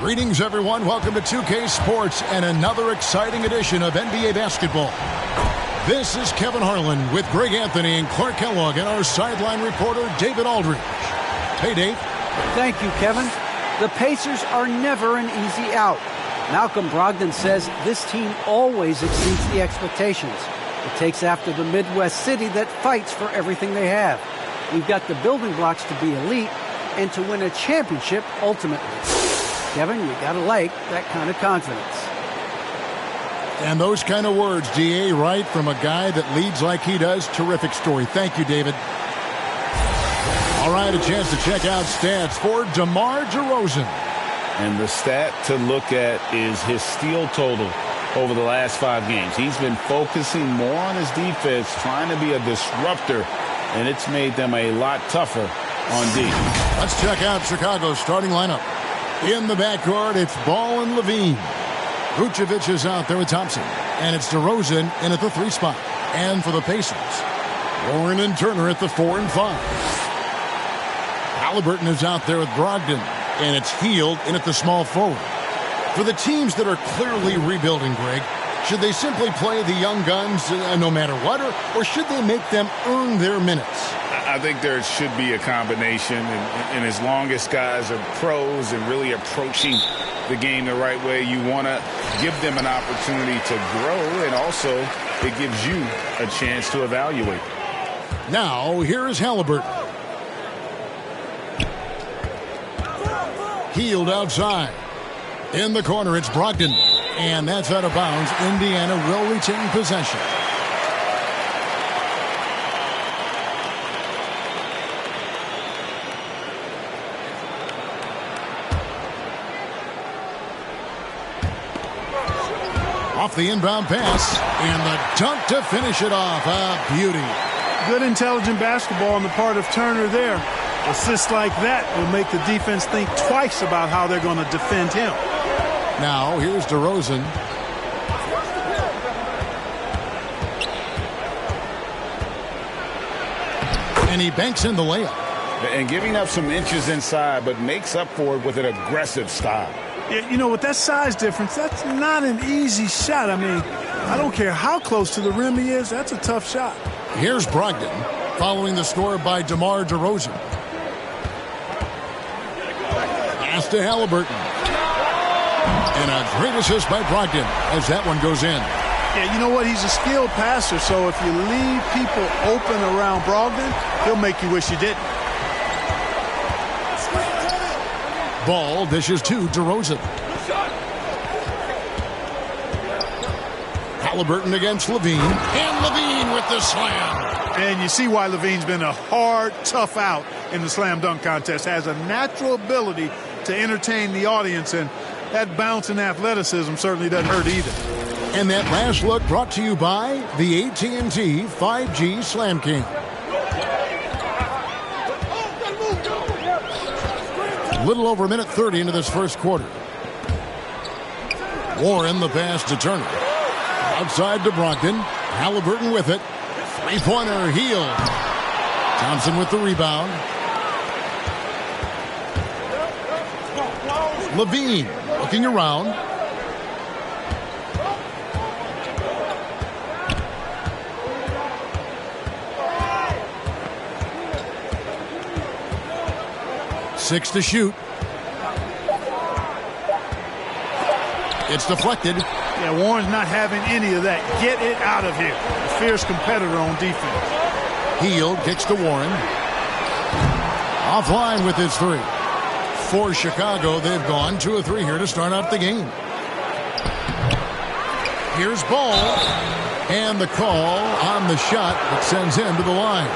Greetings, everyone. Welcome to 2K Sports and another exciting edition of NBA basketball. This is Kevin Harlan with Greg Anthony and Clark Kellogg and our sideline reporter, David Aldridge. Hey, Dave. Thank you, Kevin. The Pacers are never an easy out. Malcolm Brogdon says this team always exceeds the expectations. It takes after the Midwest city that fights for everything they have. We've got the building blocks to be elite and to win a championship ultimately. Kevin, you got to like that kind of confidence. And those kind of words, DA, right, from a guy that leads like he does. Terrific story. Thank you, David. All right, a chance to check out stats for DeMar DeRozan. And the stat to look at is his steal total over the last 5 games. He's been focusing more on his defense, trying to be a disruptor, and it's made them a lot tougher on D. Let's check out Chicago's starting lineup. In the backcourt, it's Ball and Levine. Vucevic is out there with Thompson. And it's DeRozan in at the 3 spot. And for the Pacers, Warren and Turner at the 4 and 5. Halliburton is out there with Brogdon. And it's Hield in at the small forward. For the teams that are clearly rebuilding, Greg, should they simply play the young guns no matter what, or should they make them earn their minutes? I think there should be a combination, and as long as guys are pros and really approaching the game the right way, you want to give them an opportunity to grow, and also it gives you a chance to evaluate. Now, here is Halliburton. Hield outside. In the corner, it's Brogdon. And that's out of bounds. Indiana will retain possession. Off the inbound pass. And the dunk to finish it off. A beauty. Good intelligent basketball on the part of Turner there. Assists like that will make the defense think twice about how they're going to defend him. Now, here's DeRozan. And he banks in the layup. And giving up some inches inside, but makes up for it with an aggressive style. Yeah, you know, with that size difference, that's not an easy shot. I mean, I don't care how close to the rim he is, that's a tough shot. Here's Brogdon, following the score by DeMar DeRozan. Pass to Halliburton. And a great assist by Brogdon as that one goes in. Yeah, you know what? He's a skilled passer, so if you leave people open around Brogdon, he'll make you wish you didn't. Ball dishes to DeRozan. Halliburton against Levine. And Levine with the slam. And you see why Levine's been a hard, tough out in the slam dunk contest. Has a natural ability to entertain the audience, and that bounce and athleticism certainly doesn't hurt either. And that last look brought to you by the AT&T 5G Slam King. A little over a minute 30 into this first quarter. Warren the pass to Turner. Outside to Brogdon. Halliburton with it. Three-pointer, Hield. Thompson with the rebound. Levine looking around. Six to shoot. It's deflected. Yeah, Warren's not having any of that. Get it out of here. A fierce competitor on defense. Hield kicks to Warren. Offline with his 3. For Chicago, they've gone 2 of 3 here to start out the game. Here's Ball. And the call on the shot that sends him to the line.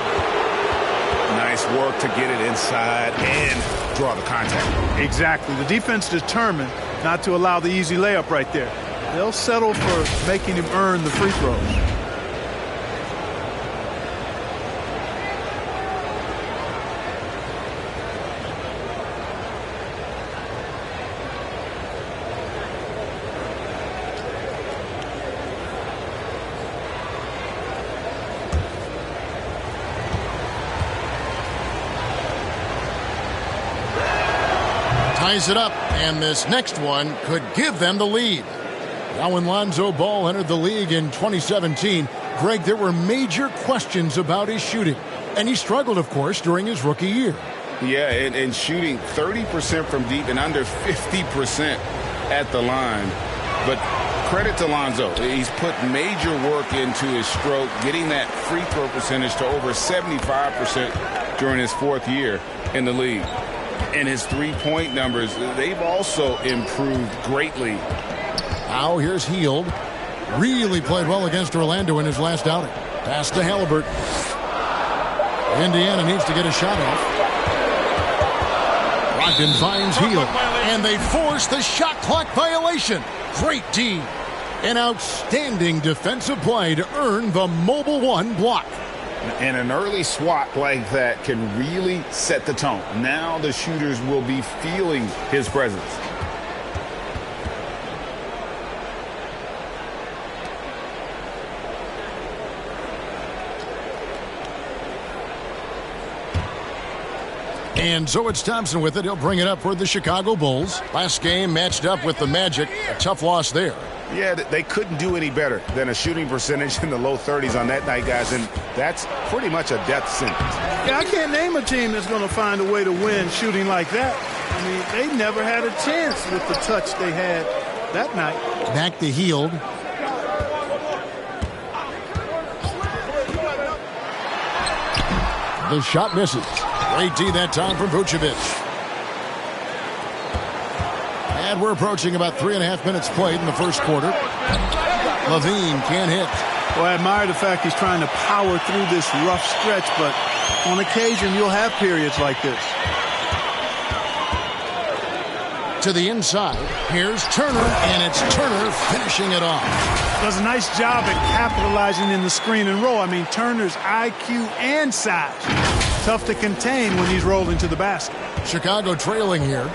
Nice work to get it inside and draw the contact. Exactly. The defense determined not to allow the easy layup right there. They'll settle for making him earn the free throws. ties it up, and this next one could give them the lead. Now when Lonzo Ball entered the league in 2017, Greg, there were major questions about his shooting. And he struggled, of course, during his rookie year. Yeah, and shooting 30% from deep and under 50% at the line. But credit to Lonzo. He's put major work into his stroke, getting that free throw percentage to over 75% during his 4th year in the league. And his three-point numbers, they've also improved greatly. Now here's Hield. Really played well against Orlando in his last outing. Pass to Halliburton. Indiana needs to get a shot off. Brogdon finds Hield, and they force the shot clock violation. Great D. An outstanding defensive play to earn the Mobile One block. And an early swat like that can really set the tone. Now the shooters will be feeling his presence. And so it's Thompson with it. He'll bring it up for the Chicago Bulls. Last game matched up with the Magic. A tough loss there. Yeah, they couldn't do any better than a shooting percentage in the low 30s on that night, guys. And that's pretty much a death sentence. Yeah, I can't name a team that's going to find a way to win shooting like that. I mean, they never had a chance with the touch they had that night. Back to Hield. The shot misses. Great D that time from Vucevic. And we're approaching about 3.5 minutes played in the first quarter. LaVine can't hit. Well, I admire the fact he's trying to power through this rough stretch, but on occasion you'll have periods like this. To the inside. Here's Turner, and it's Turner finishing it off. Does a nice job at capitalizing in the screen and roll. I mean, Turner's IQ and size. Tough to contain when he's rolling to the basket. Chicago trailing here.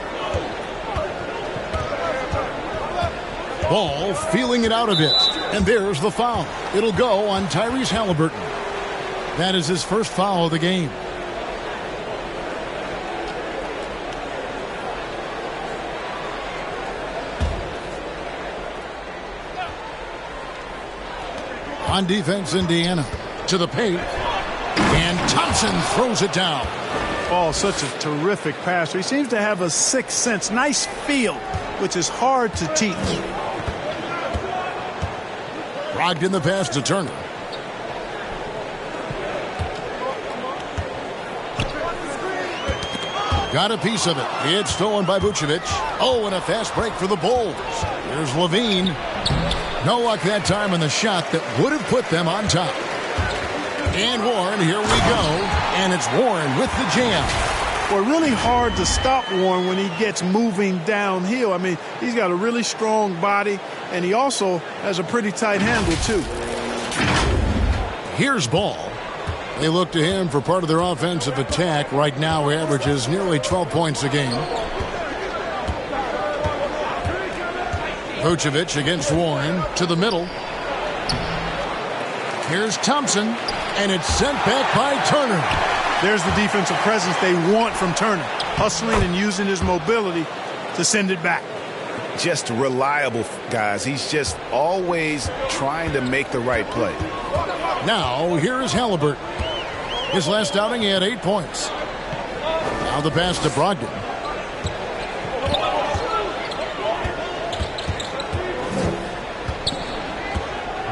Ball feeling it out a bit. And there's the foul. It'll go on Tyrese Halliburton. That is his first foul of the game. On defense, Indiana. To the paint. And Thompson throws it down. Oh, such a terrific passer. He seems to have a sixth sense. Nice feel, which is hard to teach. Brogdon the pass to Turner. Got a piece of it. It's stolen by Vucevic. Oh, and a fast break for the Bulls. Here's LaVine. No luck that time on the shot that would have put them on top. And Warren, here we go. And it's Warren with the jam. Well, really hard to stop Warren when he gets moving downhill. I mean, he's got a really strong body, and he also has a pretty tight handle, too. Here's Ball. They look to him for part of their offensive attack. Right now, he averages nearly 12 points a game. Vucevic against Warren to the middle. Here's Thompson, and it's sent back by Turner. There's the defensive presence they want from Turner, hustling and using his mobility to send it back. Just reliable, guys. He's just always trying to make the right play. Now, here is Halliburton. His last outing, he had 8 points. Now the pass to Brogdon.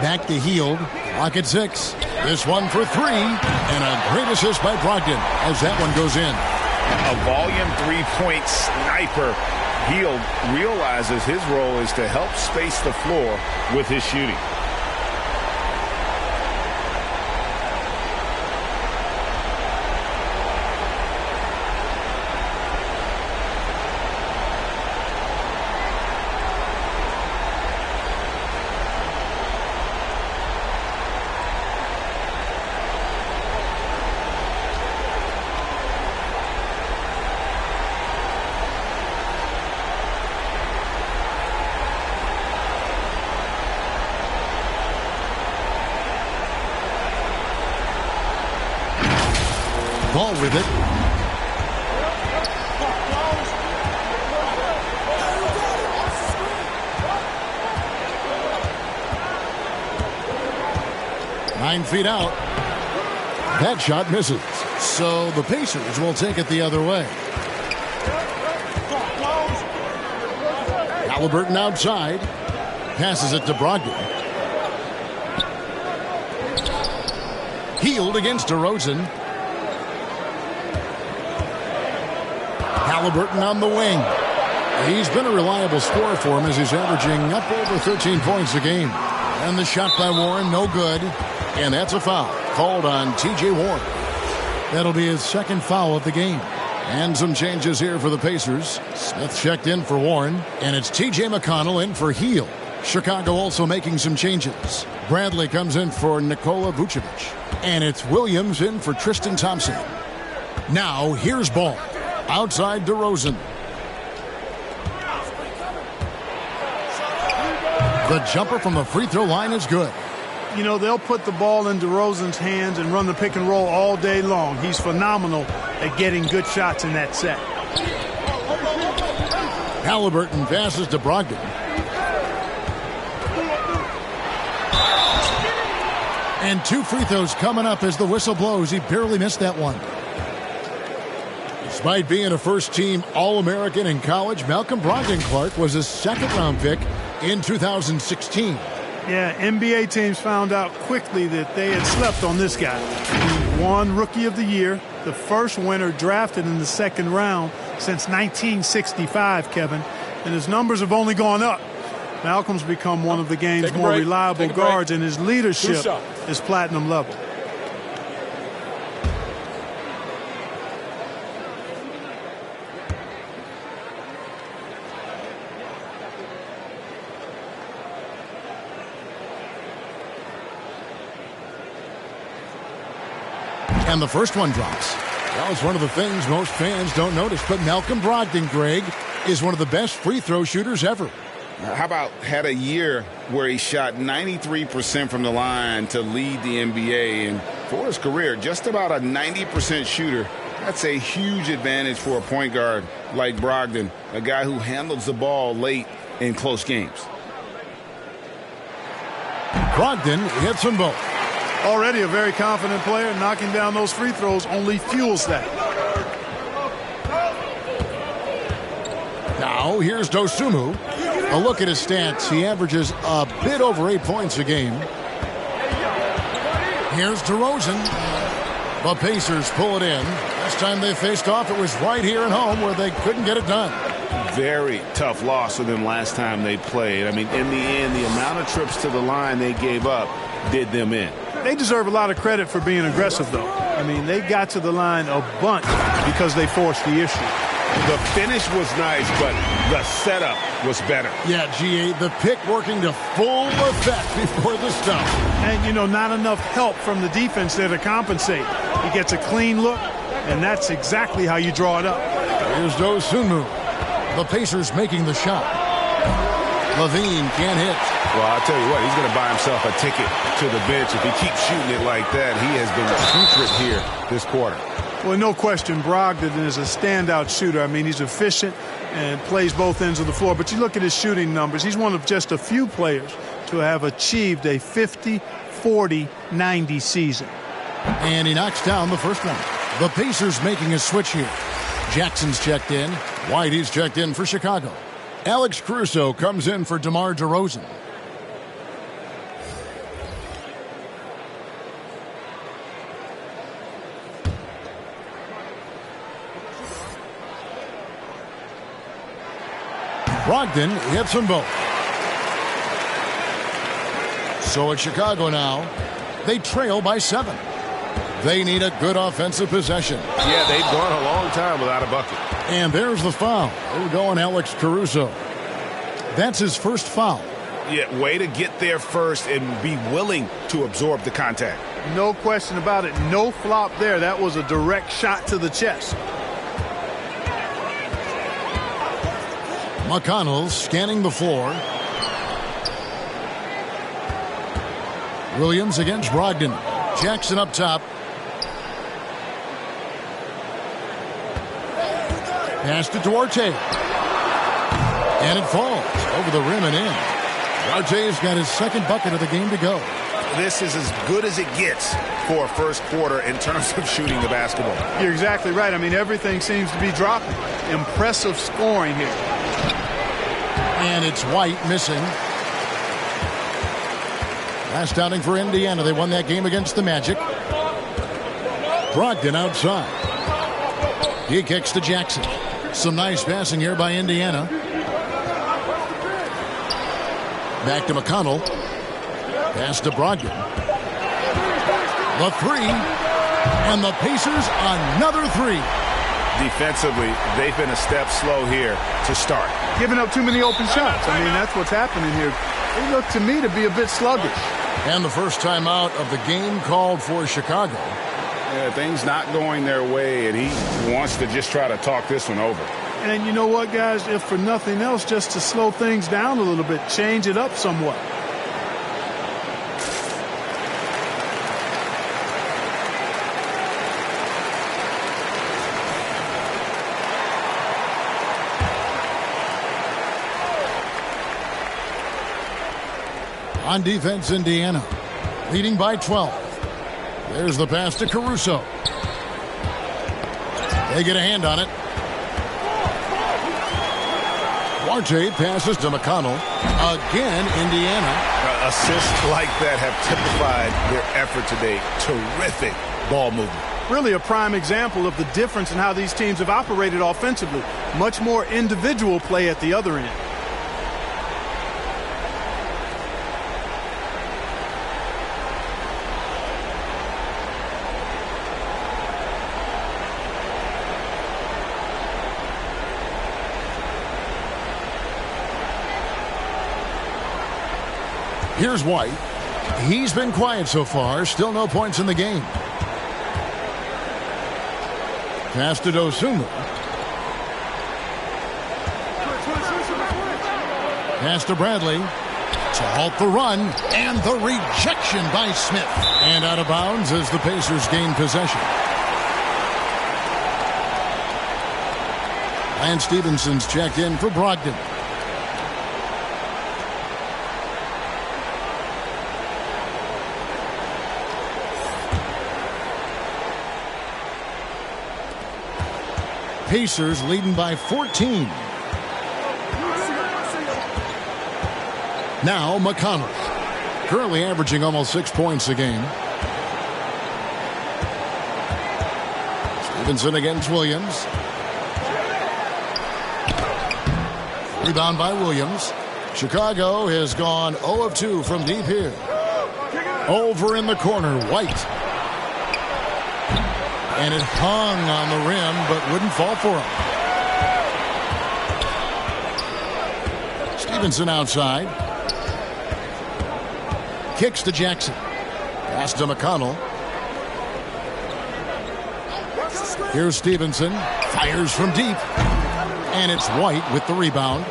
Back to Hield. Clock at 6. This one for 3. And a great assist by Brogdon as that one goes in. A volume three-point sniper. Hield realizes his role is to help space the floor with his shooting. Ball with it. 9 feet out. That shot misses. So the Pacers will take it the other way. Halliburton outside. Passes it to Brogdon. Healed against DeRozan. Halliburton on the wing. He's been a reliable scorer for him as he's averaging up over 13 points a game. And the shot by Warren, no good. And that's a foul called on T.J. Warren. That'll be his second foul of the game. And some changes here for the Pacers. Smith checked in for Warren. And it's T.J. McConnell in for Hield. Chicago also making some changes. Bradley comes in for Nikola Vucevic. And it's Williams in for Tristan Thompson. Now, here's Ball. Outside DeRozan. The jumper from the free throw line is good. You know, they'll put the ball in DeRozan's hands and run the pick and roll all day long. He's phenomenal at getting good shots in that set. Halliburton passes to Brogdon. And 2 free throws coming up as the whistle blows. He barely missed that one. Despite being a first-team All-American in college, Malcolm Brogdon Clark was a second-round pick in 2016. Yeah, NBA teams found out quickly that they had slept on this guy. He won Rookie of the Year, the first winner drafted in the second round since 1965, Kevin. And his numbers have only gone up. Malcolm's become one of the game's more reliable guards, and his leadership is platinum level. And the first one drops. That was one of the things most fans don't notice. But Malcolm Brogdon, Greg, is one of the best free throw shooters ever. How about had a year where he shot 93% from the line to lead the NBA, and for his career, just about a 90% shooter. That's a huge advantage for a point guard like Brogdon, a guy who handles the ball late in close games. Brogdon hits them both. Already a very confident player. Knocking down those free throws only fuels that. Now here's Dosunmu. A look at his stats. He averages a bit over 8 points a game. Here's DeRozan. The Pacers pull it in. Last time they faced off, it was right here at home where they couldn't get it done. Very tough loss for them last time they played. I mean, in the end, the amount of trips to the line they gave up did them in. They deserve a lot of credit for being aggressive, though. I mean, they got to the line a bunch because they forced the issue. The finish was nice, but the setup was better. Yeah, GA, the pick working to full effect before the stop. And, you know, not enough help from the defense there to compensate. He gets a clean look, and that's exactly how you draw it up. Here's Dosunmu. The Pacers making the shot. Levine can't hit. Well, I'll tell you what, he's going to buy himself a ticket to the bench. If he keeps shooting it like that, he has been putrid here this quarter. Well, no question, Brogdon is a standout shooter. I mean, he's efficient and plays both ends of the floor. But you look at his shooting numbers, he's one of just a few players to have achieved a 50-40-90 season. And he knocks down the first one. The Pacers making a switch here. Jackson's checked in. Whitey's checked in for Chicago. Alex Caruso comes in for DeMar DeRozan. Brogdon hits them both. So it's Chicago now. They trail by 7. They need a good offensive possession. Yeah, they've gone a long time without a bucket. And there's the foul. They're going Alex Caruso. That's his first foul. Yeah, way to get there first and be willing to absorb the contact. No question about it. No flop there. That was a direct shot to the chest. McConnell scanning the floor. Williams against Brogdon. Jackson up top. Pass to Duarte. And it falls over the rim and in. Duarte's got his second bucket of the game to go. this is as good as it gets for a first quarter in terms of shooting the basketball. You're exactly right. I mean, everything seems to be dropping. Impressive scoring here. And it's White missing. Last outing for Indiana. They won that game against the Magic. Brogdon outside. He kicks to Jackson. Some nice passing here by Indiana. Back to McConnell. Pass to Brogdon. The three. And the Pacers another three. Defensively, they've been a step slow here to start. Giving up too many open shots. I mean, that's what's happening here. They look to me to be a bit sluggish. And the first time out of the game called for Chicago. Yeah, things not going their way, and he wants to just try to talk this one over. And you know what, guys? If for nothing else, just to slow things down a little bit, change it up somewhat. On defense, Indiana leading by 12. There's the pass to Caruso. They get a hand on it. Duarte passes to McConnell. Again, Indiana. Assists like that have typified their effort today. Terrific ball movement. Really a prime example of the difference in how these teams have operated offensively. Much more individual play at the other end. Here's White. He's been quiet so far. Still no points in the game. Pass to Dosunmu. Pass to Bradley. To halt the run. And the rejection by Smith. And out of bounds as the Pacers gain possession. Lance Stephenson's checked in for Brogdon. Pacers leading by 14. Now McConnell, currently averaging almost 6 points a game. Stevenson against Williams. Rebound by Williams. Chicago has gone 0 of 2 from deep here. Over in the corner, White. And it hung on the rim, but wouldn't fall for him. Stevenson outside. Kicks to Jackson. Pass to McConnell. Here's Stevenson. Fires from deep. And it's White with the rebound.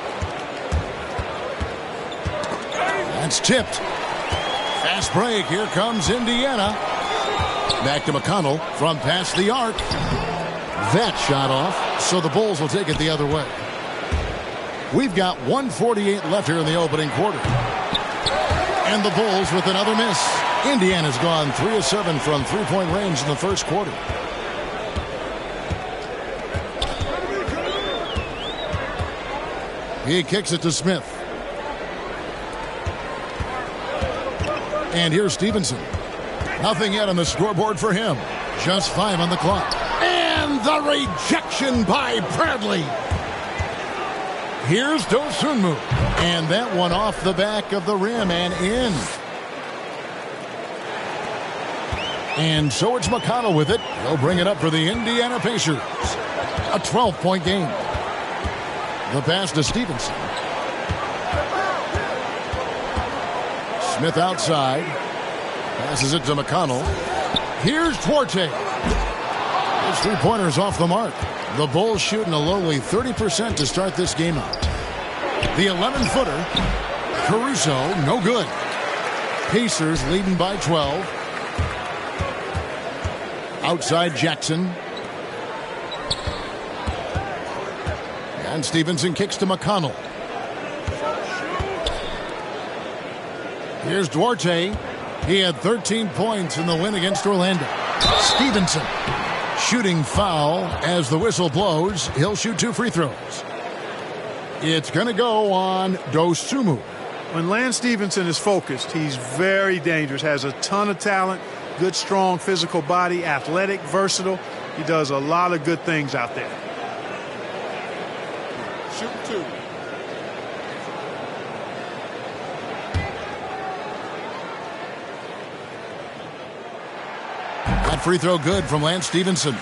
That's tipped. Fast break. Here comes Indiana. Back to McConnell from past the arc. That shot off, so the Bulls will take it the other way. We've got 1:48 left here in the opening quarter. And the Bulls with another miss. Indiana's gone 3 of 7 from three-point range in the first quarter. He kicks it to Smith. And here's Stevenson. Nothing yet on the scoreboard for him. Just 5 on the clock. And the rejection by Bradley. Here's Dosunmu. And that one off the back of the rim and in. And so it's McConnell with it. He'll bring it up for the Indiana Pacers. A 12-point game. The pass to Stevenson. Smith outside. Passes it to McConnell. Here's Duarte. His three-pointers off the mark. The Bulls shooting a lowly 30% to start this game out. The 11-footer. Caruso, no good. Pacers leading by 12. Outside Jackson. And Stevenson kicks to McConnell. Here's Duarte. He had 13 points in the win against Orlando. Stevenson shooting foul as the whistle blows. He'll shoot 2 free throws. It's going to go on Dosunmu. When Lance Stevenson is focused, he's very dangerous, has a ton of talent, good, strong physical body, athletic, versatile. He does a lot of good things out there. Shoot 2. That free throw good from Lance Stevenson.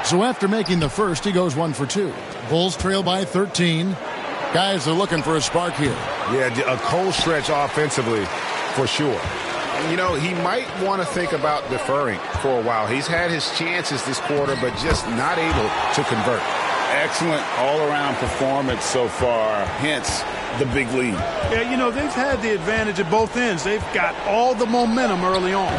So after making the first, he goes 1 for 2. Bulls trail by 13. Guys are looking for a spark here. Yeah, a cold stretch offensively for sure. You know, he might want to think about deferring for a while. He's had his chances this quarter, but just not able to convert. Excellent all-around performance so far, hence the big lead. Yeah, you know, they've had the advantage at both ends. They've got all the momentum early on.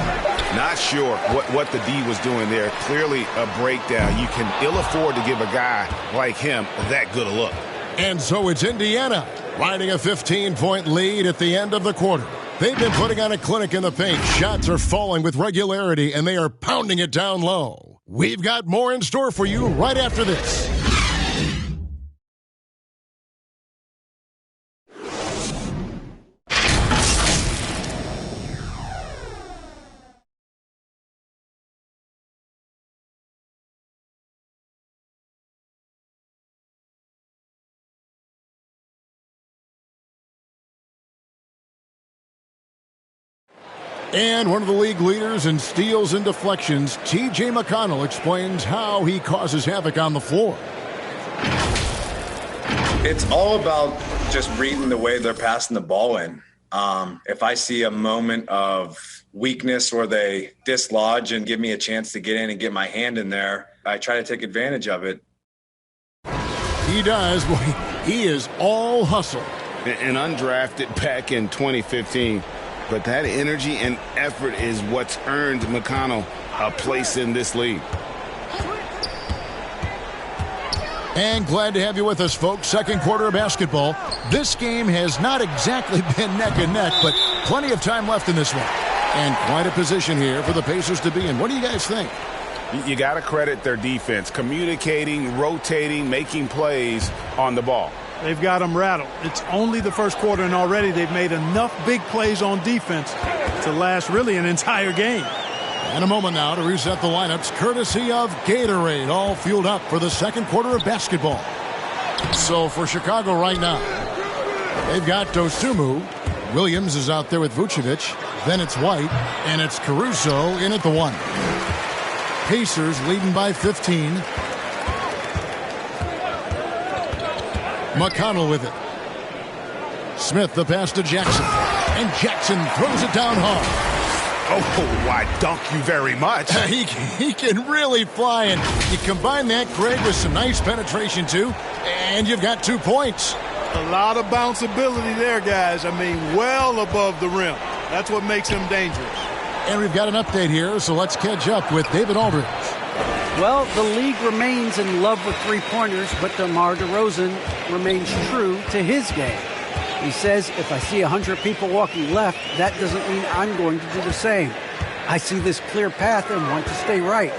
Not sure what the D was doing there. Clearly a breakdown. You can ill afford to give a guy like him that good a look. And so it's Indiana riding a 15-point lead at the end of the quarter. They've been putting on a clinic in the paint. Shots are falling with regularity, and they are pounding it down low. We've got more in store for you right after this. And one of the league leaders in steals and deflections, T.J. McConnell, explains how he causes havoc on the floor. It's all about just reading the way they're passing the ball in. If I see a moment of weakness where they dislodge and give me a chance to get in and get my hand in there, I try to take advantage of it. He does. He is all hustle. And undrafted back in 2015. But that energy and effort is what's earned McConnell a place in this league. And glad to have you with us, folks. Second quarter of basketball. This game has not exactly been neck and neck, but plenty of time left in this one. And quite a position here for the Pacers to be in. What do you guys think? You got to credit their defense, communicating, rotating, making plays on the ball. They've got them rattled. It's only the first quarter, and already they've made enough big plays on defense to last really an entire game. In a moment now to reset the lineups, courtesy of Gatorade, all fueled up for the second quarter of basketball. So for Chicago right now, they've got Dosunmu. Williams is out there with Vucevic. Then it's White, and it's Caruso in at the 1. Pacers leading by 15. McConnell with it. Smith the pass to Jackson. And Jackson throws it down hard. Oh, I dunk you very much. He can really fly, and you combine that, Greg, with some nice penetration, too, and you've got 2 points. A lot of bounceability there, guys. I mean, well above the rim. That's what makes him dangerous. And we've got an update here, so let's catch up with David Aldridge. Well, the league remains in love with three-pointers, but DeMar DeRozan remains true to his game. He says, if I see 100 people walking left, that doesn't mean I'm going to do the same. I see this clear path and want to stay right.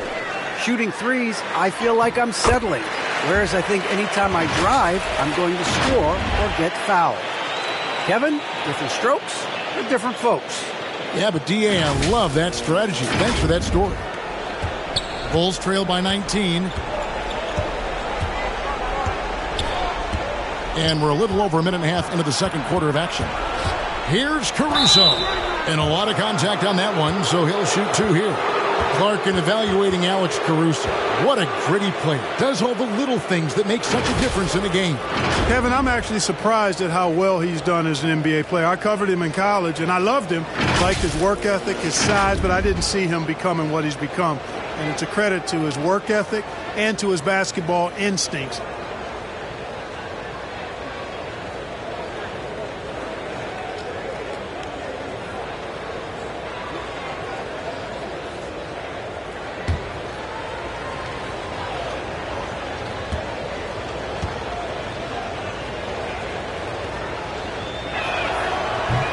Shooting threes, I feel like I'm settling, whereas I think anytime I drive, I'm going to score or get fouled. Kevin, different strokes for different folks. Yeah, but D.A., I love that strategy. Thanks for that story. Bulls trail by 19. And we're a little over a minute and a half into the second quarter of action. Here's Caruso. And a lot of contact on that one, so he'll shoot 2 here. Clark evaluating Alex Caruso. What a gritty player. Does all the little things that make such a difference in the game. Kevin, I'm actually surprised at how well he's done as an NBA player. I covered him in college, and I loved him. Liked his work ethic, his size, but I didn't see him becoming what he's become. And it's a credit to his work ethic and to his basketball instincts.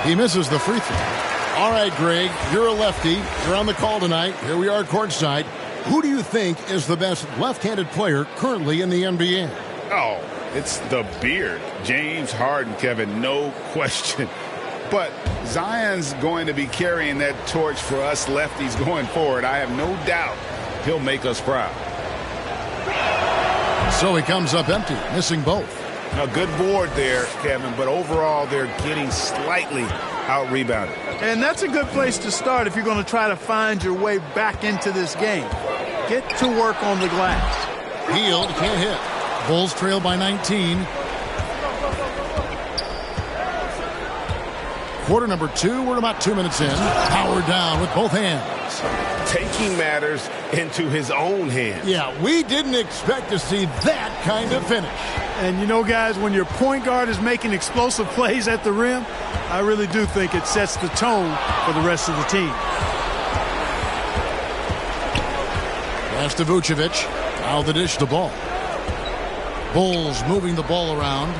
He misses the free throw. All right, Greg, you're a lefty. You're on the call tonight. Here we are courtside. Who do you think is the best left-handed player currently in the NBA? Oh, it's the beard. James Harden, Kevin, no question. But Zion's going to be carrying that torch for us lefties going forward. I have no doubt he'll make us proud. So he comes up empty, missing both. A good board there, Kevin, but overall they're getting slightly out-rebounded. And that's a good place to start if you're going to try to find your way back into this game. Get to work on the glass. Hield can't hit. Bulls trail by 19. Quarter number 2. We're about 2 minutes in. Howard down with both hands. Taking matters into his own hands. Yeah, we didn't expect to see that kind of finish. And you know, guys, when your point guard is making explosive plays at the rim, I really do think it sets the tone for the rest of the team. Pass to Vucevic. Now the dish the ball. Bulls moving the ball around.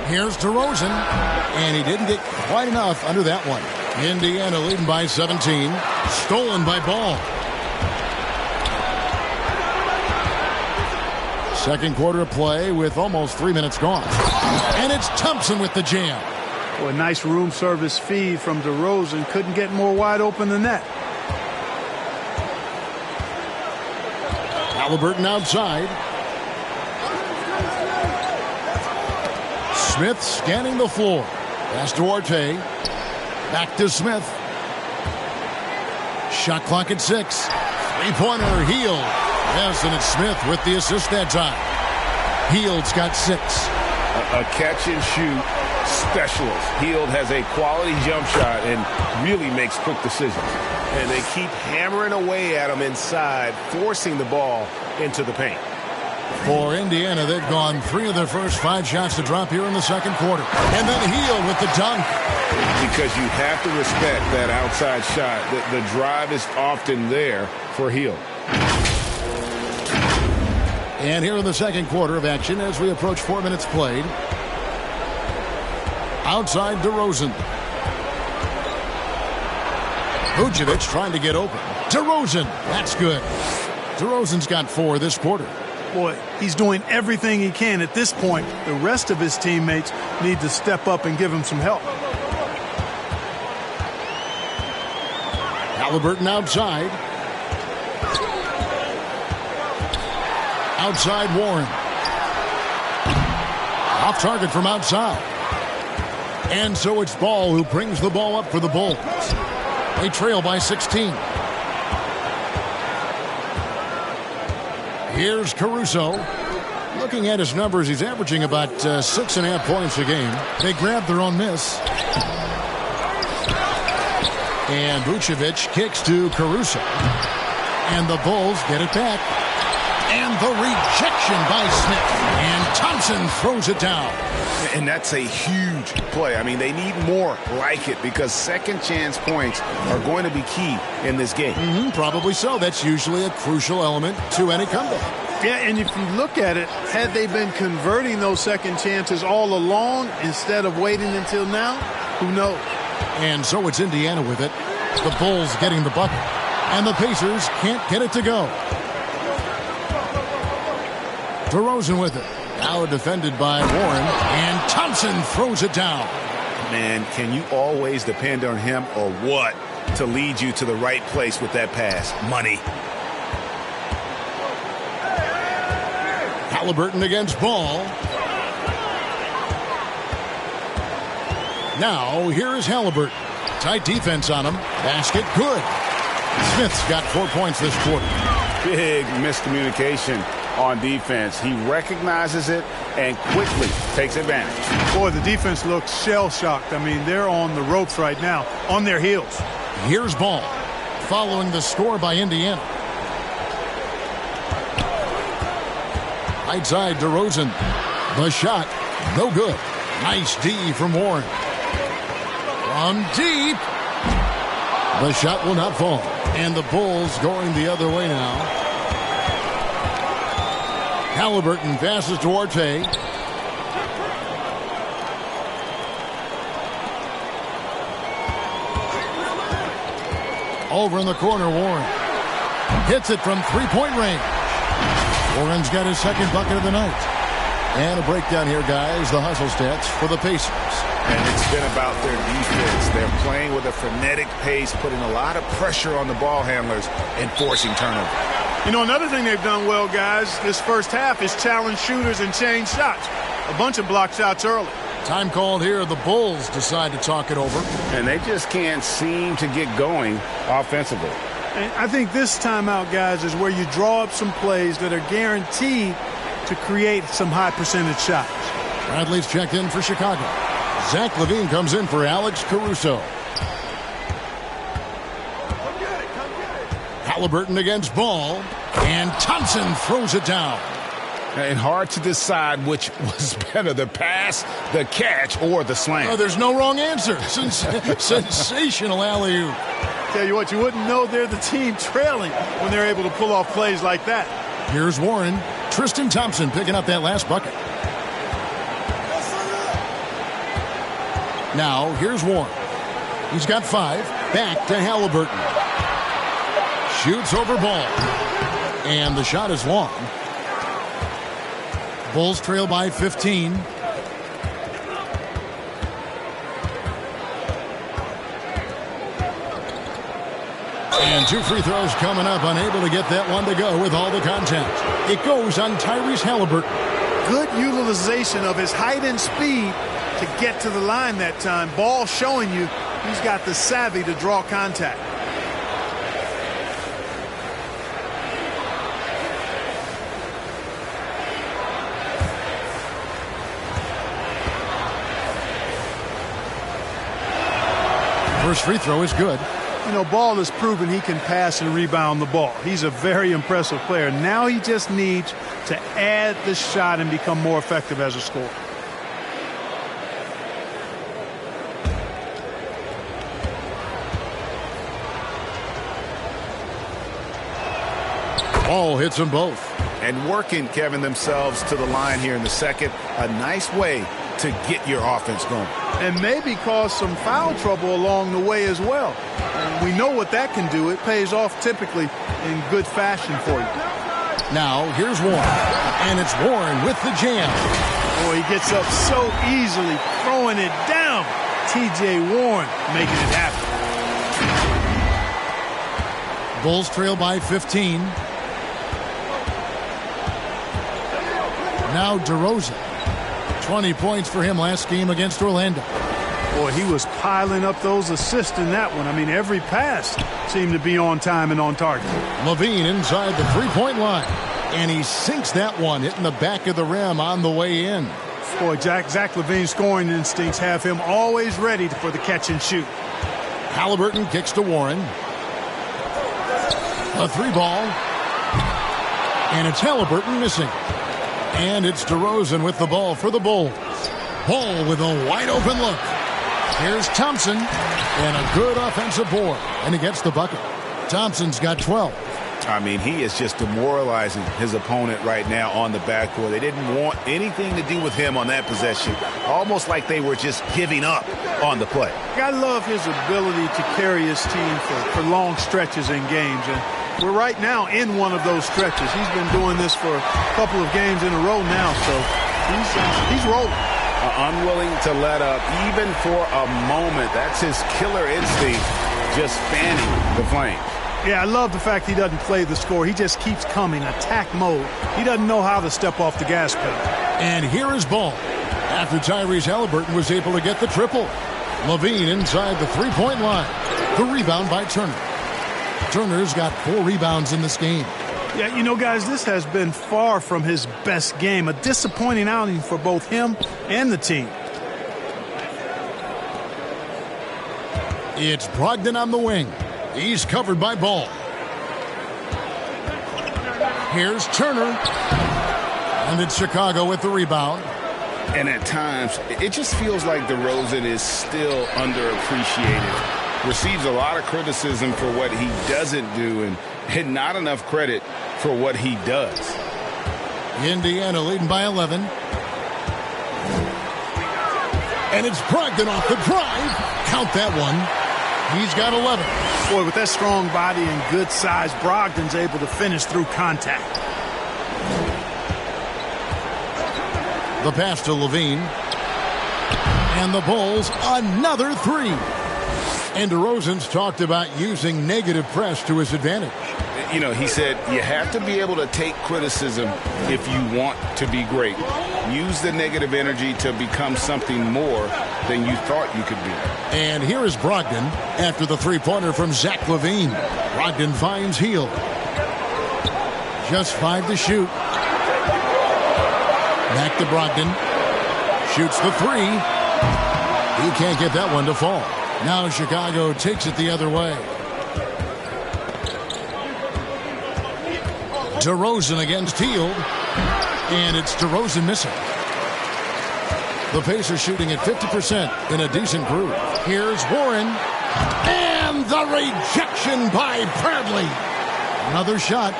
Here's DeRozan. And he didn't get quite enough under that one. Indiana leading by 17. Stolen by Ball. Second quarter of play with almost 3 minutes gone. And it's Thompson with the jam. Well, a nice room service feed from DeRozan. Couldn't get more wide open than that. Halliburton outside. Smith scanning the floor. Pass to Duarte. Back to Smith. Shot clock at 6. Three-pointer, Hield. Yes, and it's Smith with the assist that time. Hield's got 6. A catch-and-shoot specialist. Hield has a quality jump shot and really makes quick decisions. And they keep hammering away at him inside, forcing the ball into the paint. For Indiana, they've gone 3 of their first 5 shots to drop here in the second quarter. And then Hield with the dunk. Because you have to respect that outside shot. The drive is often there for Hield. And here in the second quarter of action as we approach 4 minutes played. Outside DeRozan. Vucevic trying to get open. DeRozan, that's good. DeRozan's got 4 this quarter. Boy, he's doing everything he can at this point. The rest of his teammates need to step up and give him some help. Halliburton outside. Outside Warren. Off target from outside. And so it's Ball who brings the ball up for the Bulls. They trail by 16. Here's Caruso. Looking at his numbers, he's averaging about 6.5 points a game. They grab their own miss. And Vucevic kicks to Caruso. And the Bulls get it back. And the rejection by Smith. And Thompson throws it down. And that's a huge play. I mean, they need more like it because second chance points are going to be key in this game. Probably so. That's usually a crucial element to any comeback. Yeah, and if you look at it, had they been converting those second chances all along instead of waiting until now, who knows? And so it's Indiana with it. The Bulls getting the bucket. And the Pacers can't get it to go. DeRozan with it. Now defended by Warren. And Thompson throws it down. Man, can you always depend on him or what to lead you to the right place with that pass? Money. Halliburton against Ball. Now here is Halliburton. Tight defense on him. Basket good. Smith's got 4 points this quarter. Big miscommunication on defense. He recognizes it and quickly takes advantage. Boy, the defense looks shell-shocked. I mean, they're on the ropes right now, on their heels. Here's Ball, following the score by Indiana. Right side, DeRozan. The shot, no good. Nice D from Warren. From deep. The shot will not fall. And the Bulls going the other way now. Halliburton passes to Duarte. Over in the corner, Warren. Hits it from three-point range. Warren's got his second bucket of the night. And a breakdown here, guys. The hustle stats for the Pacers. And it's been about their defense. They're playing with a frenetic pace, putting a lot of pressure on the ball handlers and forcing turnover. You know, another thing they've done well, guys, this first half is challenge shooters and change shots. A bunch of block shots early. Time called here. The Bulls decide to talk it over. And they just can't seem to get going offensively. And I think this timeout, guys, is where you draw up some plays that are guaranteed to create some high percentage shots. Bradley's checked in for Chicago. Zach LaVine comes in for Alex Caruso. Halliburton against Ball. And Thompson throws it down. And hard to decide which was better, the pass, the catch, or the slam. Oh, there's no wrong answer. Sensational alley-oop. Tell you what, you wouldn't know they're the team trailing when they're able to pull off plays like that. Here's Warren. Tristan Thompson picking up that last bucket. Now, here's Warren. He's got 5. Back to Halliburton. Shoots over Ball. And the shot is long. Bulls trail by 15. And 2 free throws coming up. Unable to get that one to go with all the contact. It goes on Tyrese Halliburton. Good utilization of his height and speed to get to the line that time. Ball showing you he's got the savvy to draw contact. First free throw is good. You know, Ball has proven he can pass and rebound the ball. He's a very impressive player. Now he just needs to add the shot and become more effective as a scorer. Ball hits them both. And working, Kevin, themselves to the line here in the second. A nice way to get your offense going. And maybe cause some foul trouble along the way as well. And we know what that can do. It pays off typically in good fashion for you. Now, here's Warren. And it's Warren with the jam. Boy, he gets up so easily, throwing it down. T.J. Warren making it happen. Bulls trail by 15. Now DeRozan. 20 points for him last game against Orlando. Boy, he was piling up those assists in that one. I mean, every pass seemed to be on time and on target. LaVine inside the three-point line. And he sinks that one, hitting the back of the rim on the way in. Boy, Zach LaVine's scoring instincts have him always ready for the catch and shoot. Halliburton kicks to Warren. A 3-ball. And it's Halliburton missing. And it's DeRozan with the ball for the Bulls. Ball with a wide-open look. Here's Thompson. And a good offensive board. And he gets the bucket. Thompson's got 12. I mean, he is just demoralizing his opponent right now on the backcourt. They didn't want anything to do with him on that possession. Almost like they were just giving up on the play. I love his ability to carry his team for long stretches in games. And we're right now in one of those stretches. He's been doing this for a couple of games in a row now, so he's rolling. Unwilling to let up even for a moment. That's his killer instinct, just fanning the flames. Yeah, I love the fact he doesn't play the score. He just keeps coming, attack mode. He doesn't know how to step off the gas pedal. And here is Ball. After Tyrese Halliburton was able to get the triple. LaVine inside the three-point line. The rebound by Turner. Turner's got 4 rebounds in this game. Yeah, you know, guys, this has been far from his best game. A disappointing outing for both him and the team. It's Brogdon on the wing. He's covered by Ball. Here's Turner. And it's Chicago with the rebound. And at times, it just feels like DeRozan is still underappreciated. Receives a lot of criticism for what he doesn't do and not enough credit for what he does. Indiana leading by 11. And it's Brogdon off the drive. Count that one. He's got 11. Boy, with that strong body and good size, Brogdon's able to finish through contact. The pass to Levine. And the Bulls, another three. And DeRozan's talked about using negative press to his advantage. You know, he said you have to be able to take criticism if you want to be great. Use the negative energy to become something more than you thought you could be. And here is Brogdon after the three-pointer from Zach LaVine. Brogdon finds Hield. Just 5 to shoot. Back to Brogdon. Shoots the three. He can't get that one to fall. Now Chicago takes it the other way. DeRozan against Hield. And it's DeRozan missing. The Pacers shooting at 50% in a decent groove. Here's Warren. And the rejection by Bradley. Another shot.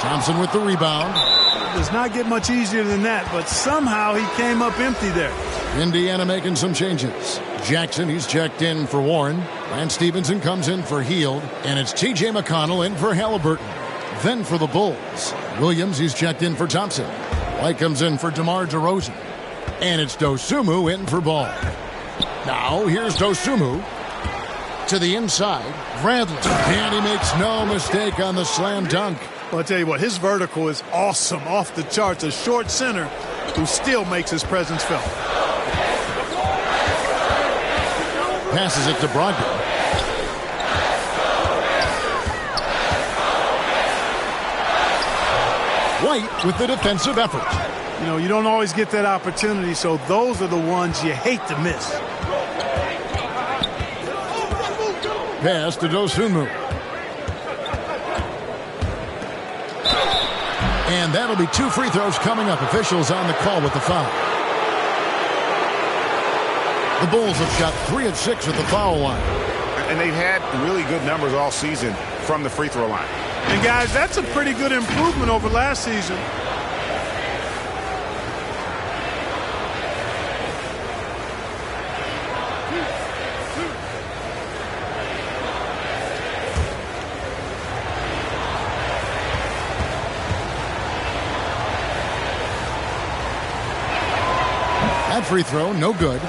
Thompson with the rebound. It does not get much easier than that, but somehow he came up empty there. Indiana making some changes. Jackson, he's checked in for Warren. Lance Stevenson comes in for Hield. And it's T.J. McConnell in for Halliburton. Then for the Bulls, Williams, he's checked in for Thompson. White comes in for DeMar DeRozan. And it's Dosunmu in for Ball. Now, here's Dosunmu to the inside. Bradley. And he makes no mistake on the slam dunk. Well, I'll tell you what, his vertical is awesome, off the charts. A short center who still makes his presence felt. Passes it to Brogdon. White with the defensive effort. You know, you don't always get that opportunity, so those are the ones you hate to miss. Pass to Dosunmu. And that'll be 2 free throws coming up. Officials on the call with the foul. The Bulls have shot 3 of 6 at the foul line. And they've had really good numbers all season from the free throw line. And, guys, that's a pretty good improvement over last season. That free throw, no good.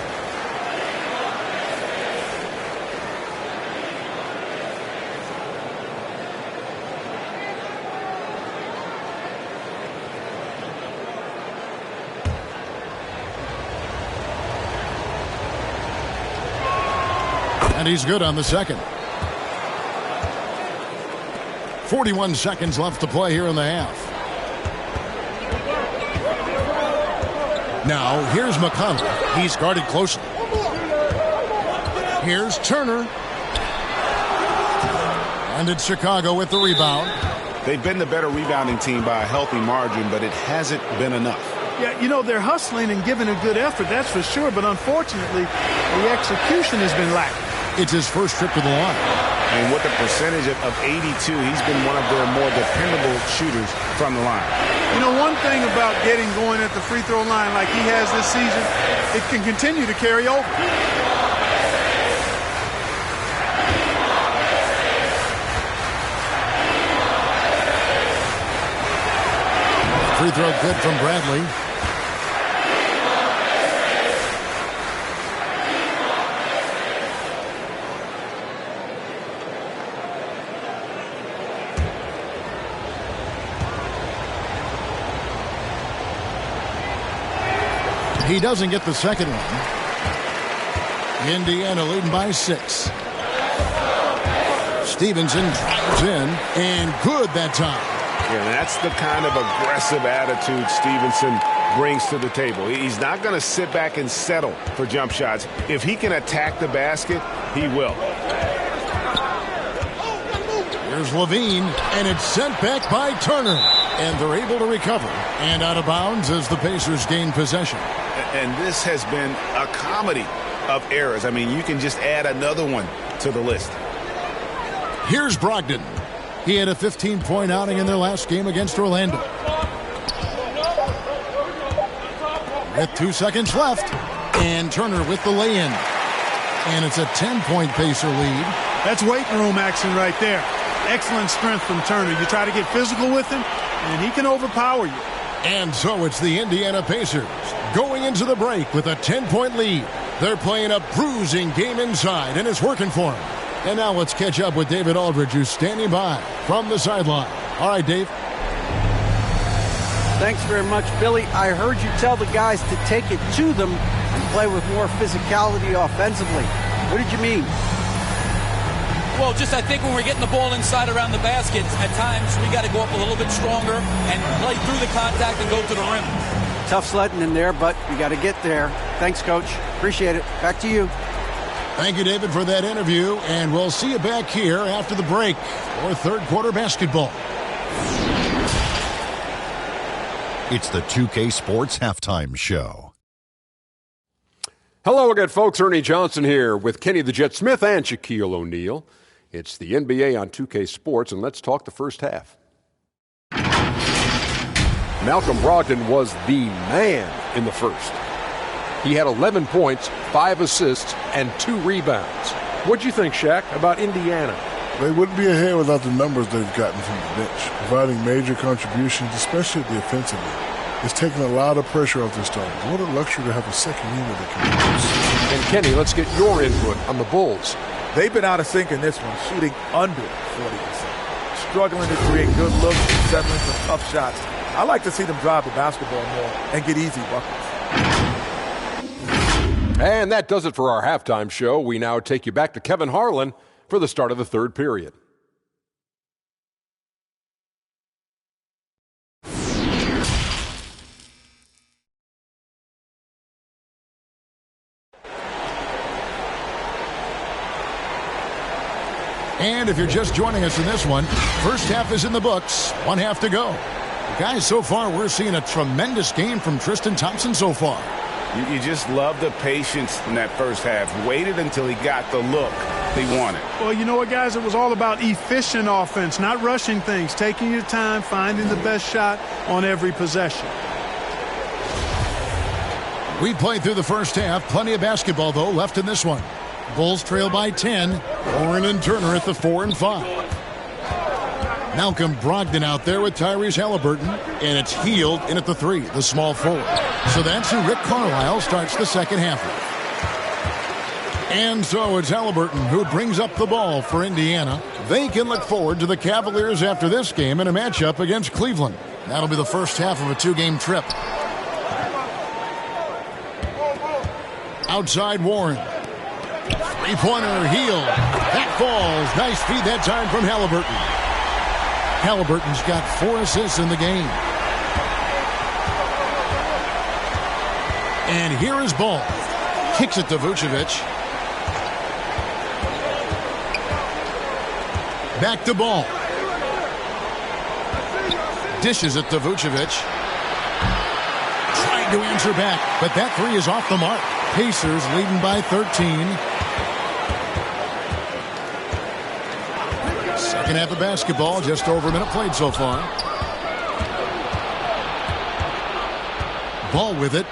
And he's good on the second. 41 seconds left to play here in the half. Now, here's McConnell. He's guarded closely. Here's Turner. And it's Chicago with the rebound. They've been the better rebounding team by a healthy margin, but it hasn't been enough. Yeah, you know, they're hustling and giving a good effort, that's for sure, but unfortunately, the execution has been lacking. It's his first trip to the line. And with a percentage of 82, he's been one of their more dependable shooters from the line. You know, one thing about getting going at the free throw line like he has this season, it can continue to carry over. Free throw good from Bradley. He doesn't get the second one. Indiana leading by 6. Stevenson drives in, and good that time. Yeah, that's the kind of aggressive attitude Stevenson brings to the table. He's not going to sit back and settle for jump shots. If he can attack the basket, he will. Here's Levine, and it's sent back by Turner. And they're able to recover. And out of bounds as the Pacers gain possession. And this has been a comedy of errors. I mean, you can just add another one to the list. Here's Brogdon. He had a 15-point outing in their last game against Orlando. With 2 seconds left. And Turner with the lay-in. And it's a 10-point Pacer lead. That's weight room action right there. Excellent strength from Turner. You try to get physical with him, and he can overpower you. And so it's the Indiana Pacers going into the break with a 10-point lead. They're playing a bruising game inside, and it's working for them. And now let's catch up with David Aldridge, who's standing by from the sideline. All right, Dave. Thanks very much, Billy. I heard you tell the guys to take it to them and play with more physicality offensively. What did you mean? Well, just I think when we're getting the ball inside around the basket, at times we got to go up a little bit stronger and play through the contact and go to the rim. Tough sledding in there, but you got to get there. Thanks, Coach. Appreciate it. Back to you. Thank you, David, for that interview, and we'll see you back here after the break for third quarter basketball. It's the 2K Sports Halftime Show. Hello again, folks. Ernie Johnson here with Kenny the Jet Smith and Shaquille O'Neal. It's the NBA on 2K Sports, and let's talk the first half. Malcolm Brogdon was the man in the first. He had 11 points, 5 assists, and 2 rebounds. What'd you think, Shaq, about Indiana? They wouldn't be ahead without the numbers they've gotten from the bench, providing major contributions, especially at the offensive end. It's taken a lot of pressure off their starters. What a luxury to have a second unit that can produce. And Kenny, let's get your input on the Bulls. They've been out of sync in this one, shooting under 40%. Struggling to create good looks and settling for tough shots. I like to see them drive the basketball more and get easy buckets. And that does it for our halftime show. We now take you back to Kevin Harlan for the start of the third period. And if you're just joining us in this one, first half is in the books, one half to go. Guys, so far we're seeing a tremendous game from Tristan Thompson so far. You just love the patience in that first half. Waited until he got the look they wanted. Well, you know what, guys? It was all about efficient offense, not rushing things, taking your time, finding the best shot on every possession. We played through the first half. Plenty of basketball, though, left in this one. Bulls trail by 10. Warren and Turner at the 4 and 5. Malcolm Brogdon out there with Tyrese Halliburton, and it's Hield in at the 3, the small forward. So that's who Rick Carlisle starts the second half with. And so it's Halliburton who brings up the ball for Indiana. They can look forward to the Cavaliers after this game in a matchup against Cleveland. That'll be the first half of a 2-game trip. Outside Warren. Three-pointer, Hield. That falls. Nice feed that time from Halliburton. Halliburton's got 4 assists in the game. And here is Ball. Kicks it to Vucevic. Back to Ball. Dishes it to Vucevic. Trying to answer back, but that 3 is off the mark. Pacers leading by 13. Second half of basketball, just over a minute played so far. Ball with it.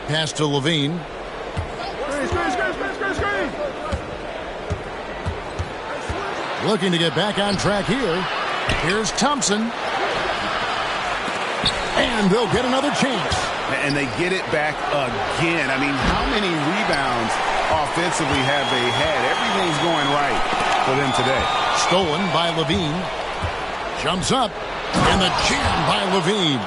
Pass to Levine. Looking to get back on track here. Here's Thompson. And they'll get another chance. And they get it back again. I mean, how many rebounds offensively have they had? Everything's going right for them today. Stolen by Levine. Jumps up. And the jam by Levine.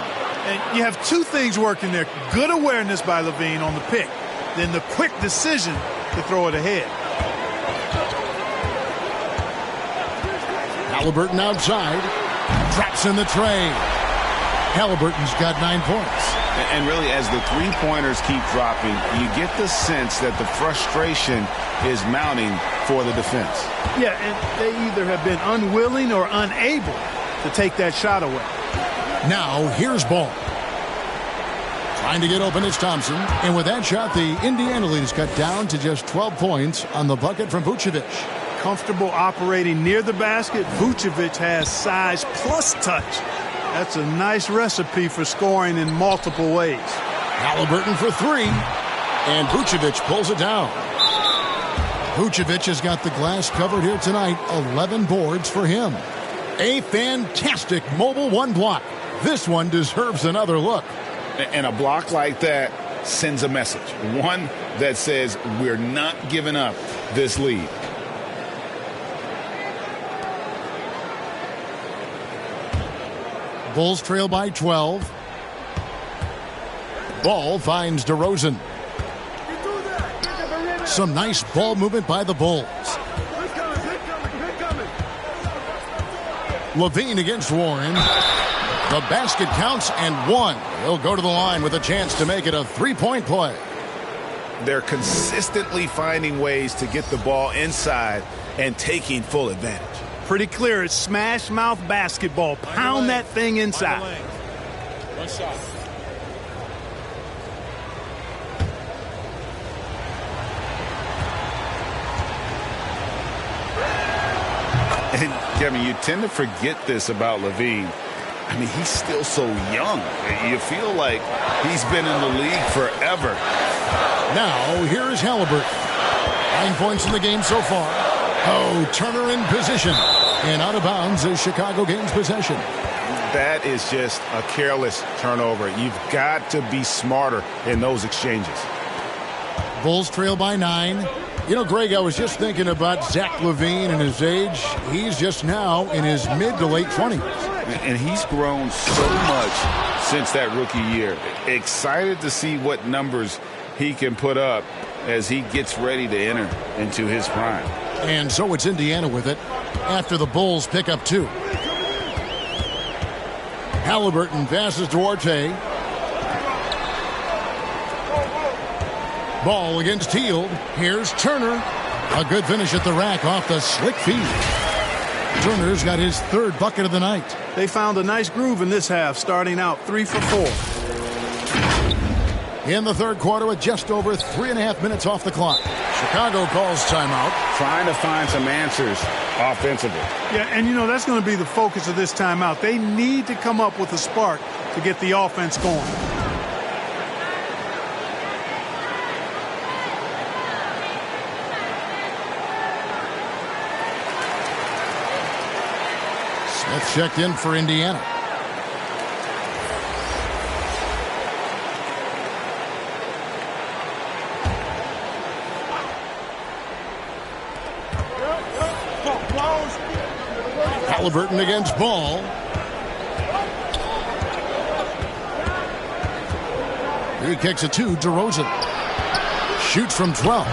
And you have 2 things working there. Good awareness by Levine on the pick. Then the quick decision to throw it ahead. Halliburton outside. Drops in the tray. Halliburton's got 9 points. And really, as the three-pointers keep dropping, you get the sense that the frustration is mounting for the defense. Yeah, and they either have been unwilling or unable to take that shot away. Now, here's Ball. Trying to get open is Thompson. And with that shot, the Indiana lead is cut down to just 12 points on the bucket from Vucevic. Comfortable operating near the basket. Vucevic has size plus touch. That's a nice recipe for scoring in multiple ways. Halliburton for three. And Vucevic pulls it down. Vucevic has got the glass covered here tonight. 11 boards for him. A fantastic mobile one block. This one deserves another look. And a block like that sends a message. One that says we're not giving up this lead. Bulls trail by 12. Ball finds DeRozan. Some nice ball movement by the Bulls. LaVine against Warren. The basket counts and one. He'll go to the line with a chance to make it a three-point play. They're consistently finding ways to get the ball inside and taking full advantage. Pretty clear. It's smash mouth basketball. Pound that thing inside. One shot. And Kevin, you tend to forget this about LaVine. I mean, he's still so young. You feel like he's been in the league forever. Now, here is Halliburton. 9 points in the game so far. Oh, Turner in position. And out of bounds as Chicago gains possession. That is just a careless turnover. You've got to be smarter in those exchanges. Bulls trail by 9. You know, Greg, I was just thinking about Zach LaVine and his age. He's just now in his mid to late 20s. And he's grown so much since that rookie year. Excited to see what numbers he can put up as he gets ready to enter into his prime. And so it's Indiana with it after the Bulls pick up 2. Halliburton passes Duarte. Ball against Hield. Here's Turner. A good finish at the rack off the slick feed. Turner's got his third bucket of the night. They found a nice groove in this half, starting out 3 for 4. In the third quarter with just over 3.5 minutes off the clock. Chicago calls timeout. Trying to find some answers offensively. Yeah, and you know, that's going to be the focus of this timeout. They need to come up with a spark to get the offense going. Smith checked in for Indiana. Halliburton against Ball. He kicks it to DeRozan. Shoots from 12.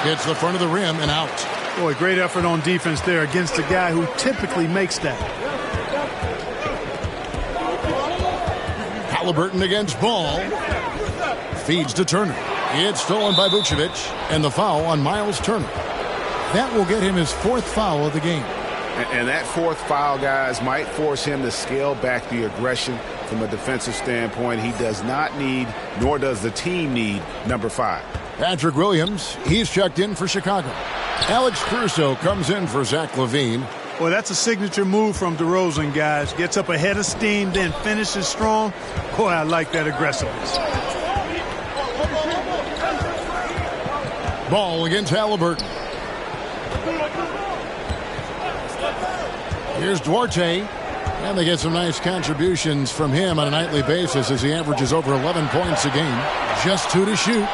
Hits the front of the rim and out. Boy, great effort on defense there against a guy who typically makes that. Halliburton against Ball. Feeds to Turner. It's stolen by Vucevic. And the foul on Miles Turner. That will get him his 4th foul of the game. And that 4th foul, guys, might force him to scale back the aggression from a defensive standpoint. He does not need, nor does the team need, number 5. Patrick Williams, he's checked in for Chicago. Alex Caruso comes in for Zach LaVine. Well, that's a signature move from DeRozan, guys. Gets up ahead of steam, then finishes strong. Boy, I like that aggressiveness. Ball against Halliburton. Here's Duarte. And they get some nice contributions from him on a nightly basis as he averages over 11 points a game. Just 2 to shoot.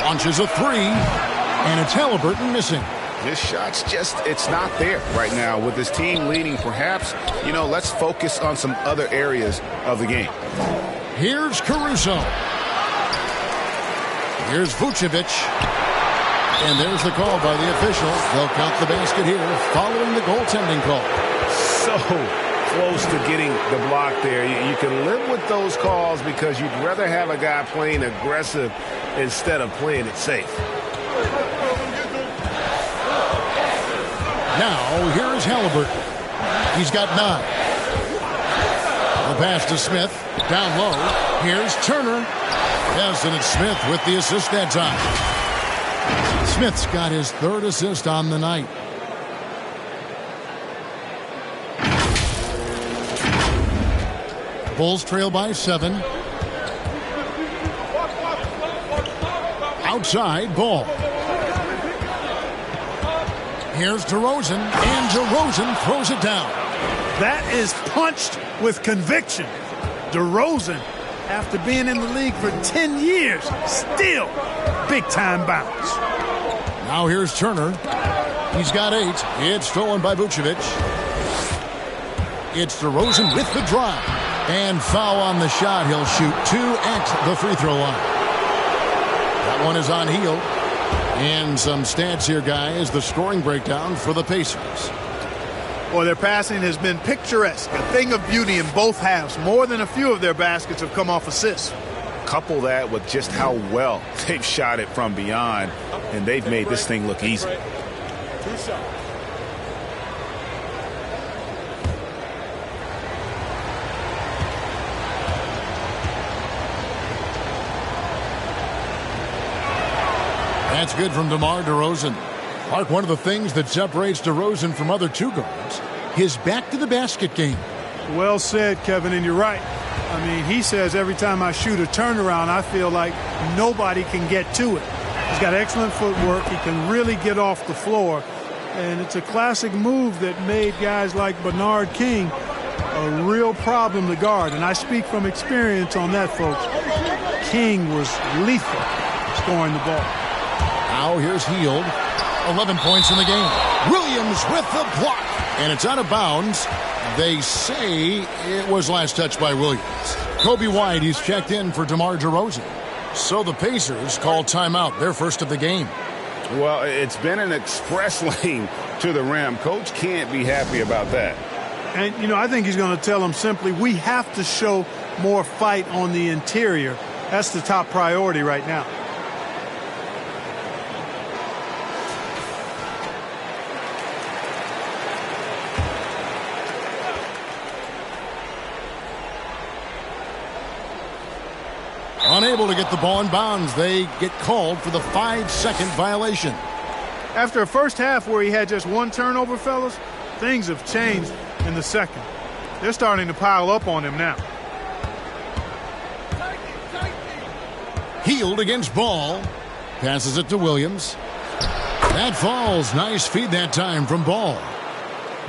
Launches a 3. And it's Halliburton missing. His shot's just, it's not there right now with his team leading. Perhaps, you know, let's focus on some other areas of the game. Here's Caruso. Here's Vucevic. And there's the call by the official. They'll count the basket here following the goaltending call. So close to getting the block there. You can live with those calls because you'd rather have a guy playing aggressive instead of playing it safe. Now, here is Halliburton. He's got 9. The pass to Smith. Down low. Here's Turner. Yes, and it's Smith with the assist that time. Smith's got his 3rd assist on the night. Bulls trail by 7. Outside, Ball. Here's DeRozan, and DeRozan throws it down. That is punched with conviction. DeRozan, after being in the league for 10 years, still big-time bounce. Now here's Turner. He's got 8. It's stolen by Vucevic. It's DeRozan with the drive. And foul on the shot. He'll shoot 2 at the free throw line. That one is on Hield. And some stats here, guys. The scoring breakdown for the Pacers. Well, their passing has been picturesque, a thing of beauty in both halves. More than a few of their baskets have come off assists. Couple that with just how well they've shot it from beyond, and they've made this thing look easy. That's good from DeMar DeRozan. Mark, one of the things that separates DeRozan from other two guards, his back-to-the-basket game. Well said, Kevin, and you're right. I mean, he says every time I shoot a turnaround, I feel like nobody can get to it. He's got excellent footwork. He can really get off the floor. And it's a classic move that made guys like Bernard King a real problem to guard. And I speak from experience on that, folks. King was lethal scoring the ball. Now here's Hield. 11 points in the game. Williams with the block. And it's out of bounds. They say it was last touched by Williams. Kobe White, he's checked in for DeMar DeRozan. So the Pacers call timeout, their first of the game. Well, it's been an express lane to the rim. Coach can't be happy about that. And, you know, I think he's going to tell them simply, we have to show more fight on the interior. That's the top priority right now. Unable to get the ball in bounds. They get called for the 5-second violation. After a first half where he had just one turnover, fellas, things have changed in the second. They're starting to pile up on him now. Hield against Ball. Passes it to Williams. That falls. Nice feed that time from Ball.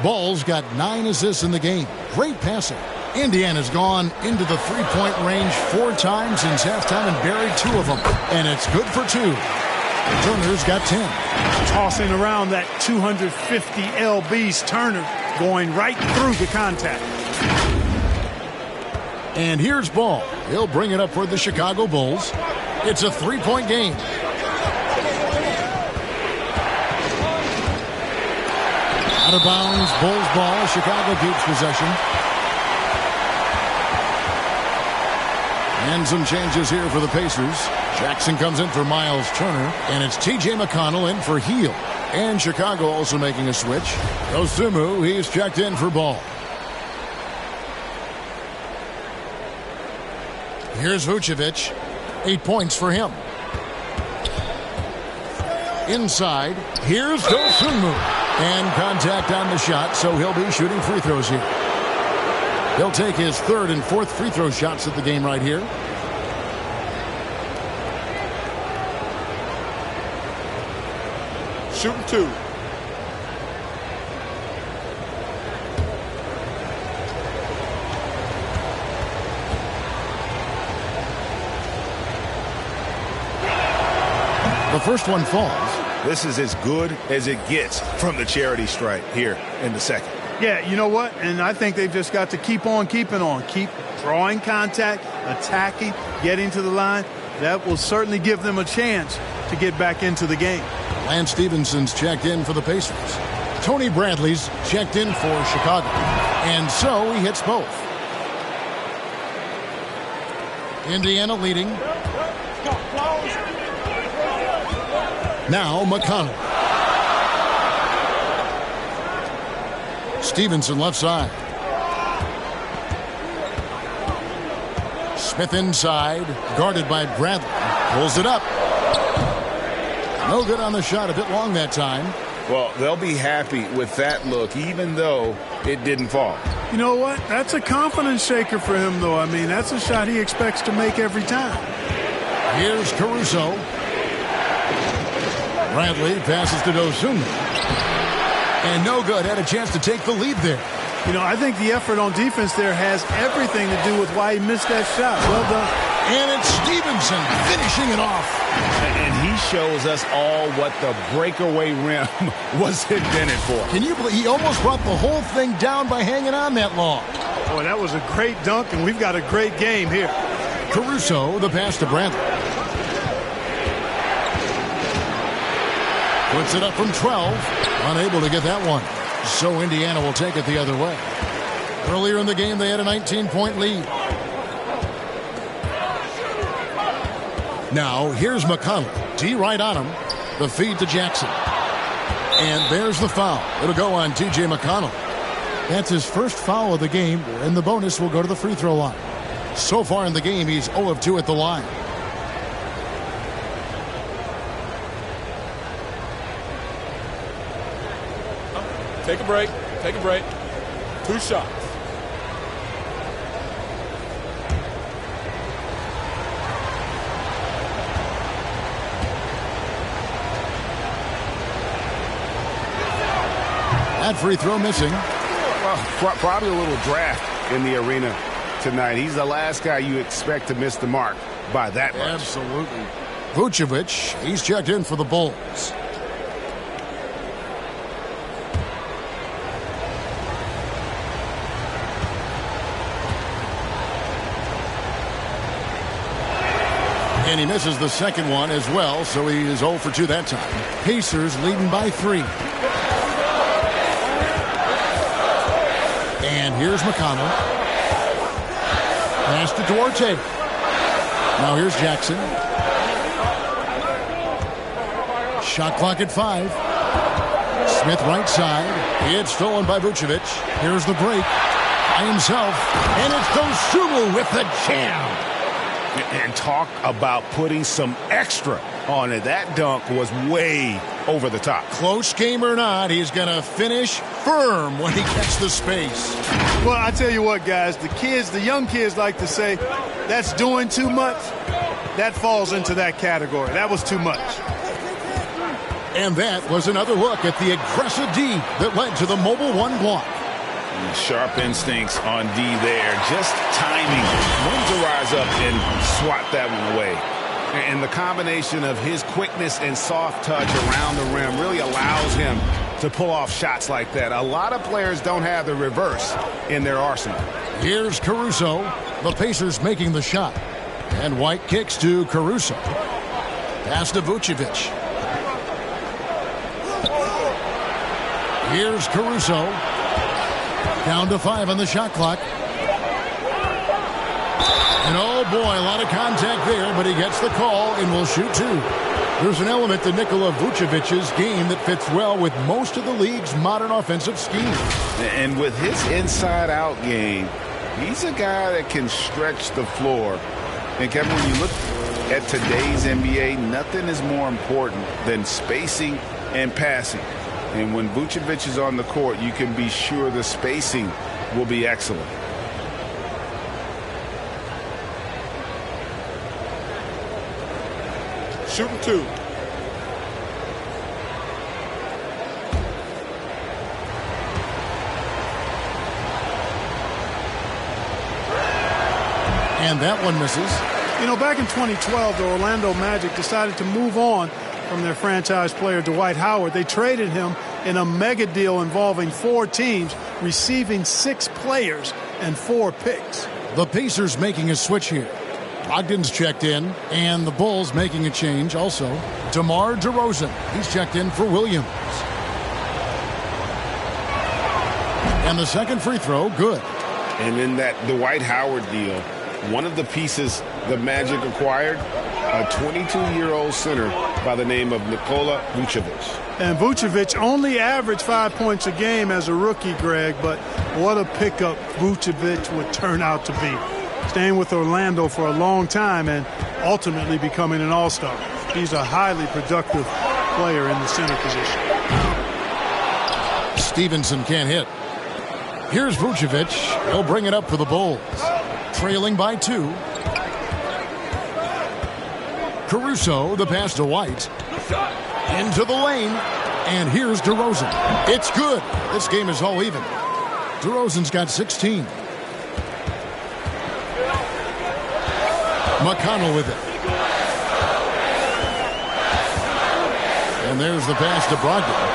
Ball's got 9 assists in the game. Great passing. Indiana's gone into the three-point range 4 times since halftime and buried 2 of them. And it's good for 2. Turner's got 10. Tossing around that 250 lbs. Turner going right through the contact. And here's Ball. He'll bring it up for the Chicago Bulls. It's a 3-point game. Out of bounds, Bulls ball. Chicago keeps possession. And some changes here for the Pacers. Jackson comes in for Miles Turner. And it's T.J. McConnell in for Hield. And Chicago also making a switch. Dosunmu, he's checked in for Ball. Here's Vucevic. 8 points for him. Inside, here's Dosunmu. And contact on the shot, so he'll be shooting free throws here. He'll take his 3rd and 4th free throw shots of the game right here. Shooting 2. The first one falls. This is as good as it gets from the charity stripe here in the second. Yeah, you know what? And I think they've just got to keep on keeping on. Keep drawing contact, attacking, getting to the line. That will certainly give them a chance to get back into the game. Lance Stephenson's checked in for the Pacers. Tony Bradley's checked in for Chicago. And so he hits both. Indiana leading. Now McConnell. Stevenson left side. Smith inside, guarded by Bradley. Pulls it up. No good on the shot, a bit long that time. Well, they'll be happy with that look, even though it didn't fall. You know what? That's a confidence shaker for him, though. I mean, that's a shot he expects to make every time. Here's Caruso. Bradley passes to Dosunmu. And no good. Had a chance to take the lead there. You know, I think the effort on defense there has everything to do with why he missed that shot. Well done. And it's Stevenson finishing it off. And he shows us all what the breakaway rim was invented for. Can you believe he almost brought the whole thing down by hanging on that long? Boy, that was a great dunk, and we've got a great game here. Caruso, the pass to Bradley. Puts it up from 12. Unable to get that one. So Indiana will take it the other way. Earlier in the game, they had a 19-point lead. Now, here's McConnell. D right on him. The feed to Jackson. And there's the foul. It'll go on T.J. McConnell. That's his first foul of the game, and the bonus will go to the free throw line. So far in the game, he's 0 of 2 at the line. Take a break. Take a break. 2 shots. That free throw missing. Well, probably a little draft in the arena tonight. He's the last guy you expect to miss the mark by that much. Absolutely. Vucevic, he's checked in for the Bulls. And he misses the second one as well, so he is 0 for 2 that time. Pacers leading by 3. And here's McConnell. Pass to Duarte. Now here's Jackson. Shot clock at 5. Smith right side. It's stolen by Vucevic. Here's the break. By himself. And it's Dosunmu with the jam. And talk about putting some extra on it. That dunk was way over the top. Close game or not, he's going to finish firm when he gets the space. Well, I tell you what, guys, the young kids like to say, that's doing too much. That falls into that category. That was too much. And that was another look at the aggressive D that led to the Mobile One block. Sharp instincts on D there. Just timing when to rise up and swat that one away. And the combination of his quickness and soft touch around the rim really allows him to pull off shots like that. A lot of players don't have the reverse in their arsenal. Here's Caruso. The Pacers making the shot. And White kicks to Caruso. Pass to Vucevic. Here's Caruso. Down to 5 on the shot clock. And oh boy, a lot of contact there, but he gets the call and will shoot 2. There's an element to Nikola Vucevic's game that fits well with most of the league's modern offensive scheme. And with his inside-out game, he's a guy that can stretch the floor. And Kevin, when you look at today's NBA, nothing is more important than spacing and passing. And when Vucevic is on the court, you can be sure the spacing will be excellent. Shooting 2. And that one misses. You know, back in 2012, the Orlando Magic decided to move on from their franchise player Dwight Howard. They traded him in a mega deal involving 4 teams, receiving 6 players and 4 picks. The Pacers making a switch here. Brogdon's checked in, and the Bulls making a change also. DeMar DeRozan, he's checked in for Williams. And the second free throw, good. And in that Dwight Howard deal, one of the pieces the Magic acquired, a 22-year-old center by the name of Nikola Vucevic. And Vucevic only averaged 5 points a game as a rookie, Greg, but what a pickup Vucevic would turn out to be. Staying with Orlando for a long time and ultimately becoming an all-star. He's a highly productive player in the center position. Stevenson can't hit. Here's Vucevic. He'll bring it up for the Bulls. Trailing by 2. Caruso, the pass to White. Into the lane. And here's DeRozan. It's good. This game is all even. DeRozan's got 16. McConnell with it. And there's the pass to Brogdon.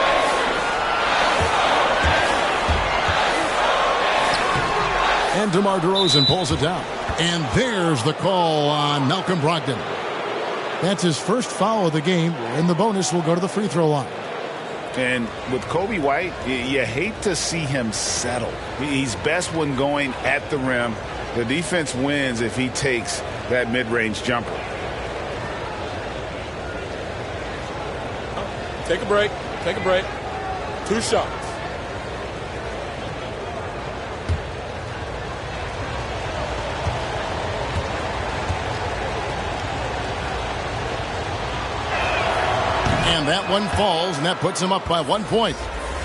And DeMar DeRozan pulls it down. And there's the call on Malcolm Brogdon. That's his first foul of the game, and the bonus will go to the free throw line. And with Coby White, you hate to see him settle. He's best when going at the rim. The defense wins if he takes that mid-range jumper. Take a break. Take a break. 2 shots. And that one falls, and that puts him up by 1 point.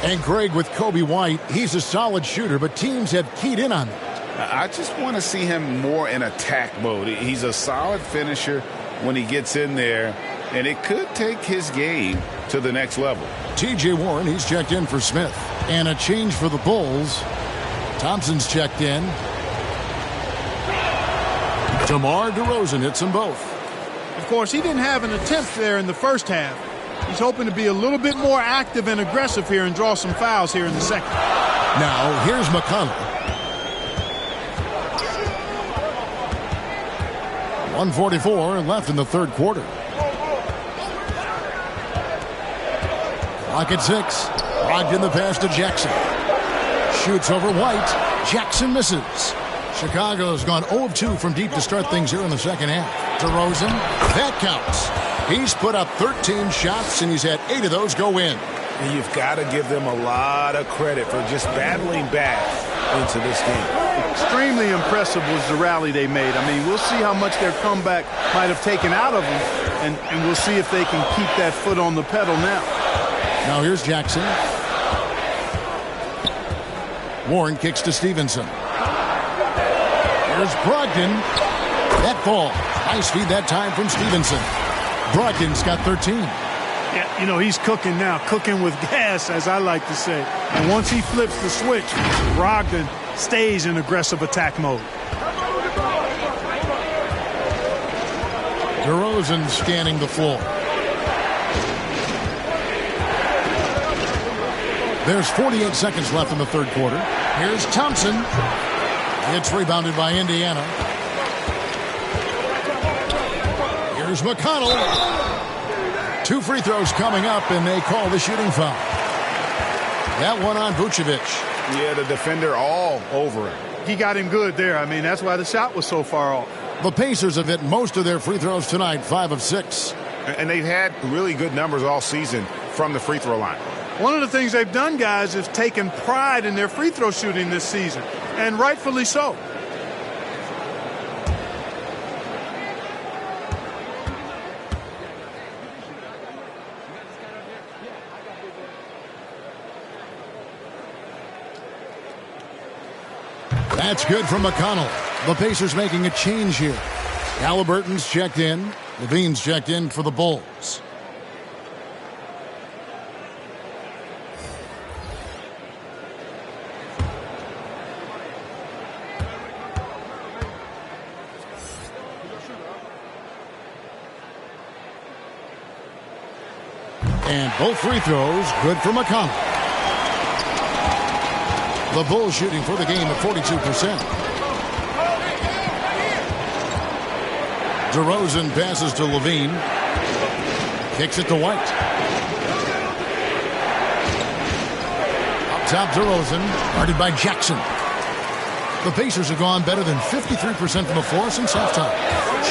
And Greg, with Coby White, he's a solid shooter, but teams have keyed in on that. I just want to see him more in attack mode. He's a solid finisher when he gets in there, and it could take his game to the next level. T.J. Warren, he's checked in for Smith. And a change for the Bulls. Thompson's checked in. DeMar DeRozan hits them both. Of course, he didn't have an attempt there in the first half. He's hoping to be a little bit more active and aggressive here and draw some fouls here in the second. Now, here's McConnell. 1:44 left in the third quarter. Clock at 6. Brogdon the pass to Jackson. Shoots over White. Jackson misses. Chicago's gone 0 of 2 from deep to start things here in the second half. DeRozan, that counts. He's put up 13 shots, and he's had 8 of those go in. And you've got to give them a lot of credit for just battling back into this game. Extremely impressive was the rally they made. I mean, we'll see how much their comeback might have taken out of them, and we'll see if they can keep that foot on the pedal now. Now here's Jackson. Warren kicks to Stevenson. Here's Brogdon. That ball. Nice feed that time from Stevenson. Brogdon's got 13. Yeah, you know, he's cooking now. Cooking with gas, as I like to say. And once he flips the switch, Brogdon stays in aggressive attack mode. DeRozan scanning the floor. There's 48 seconds left in the third quarter. Here's Thompson. It's rebounded by Indiana. Here's McConnell. 2 free throws coming up, and they call the shooting foul. That one on Vucevic. Yeah, the defender all over him. He got him good there. I mean, that's why the shot was so far off. The Pacers have hit most of their free throws tonight, 5 of 6. And they've had really good numbers all season from the free throw line. One of the things they've done, guys, is taken pride in their free throw shooting this season, and rightfully so. That's good from McConnell. The Pacers making a change here. Halliburton's checked in. Levine's checked in for the Bulls. And both free throws good for McConnell. The Bulls shooting for the game at 42%. DeRozan passes to Levine. Kicks it to White. Up top, DeRozan, guarded by Jackson. The Pacers have gone better than 53% from the floor since halftime.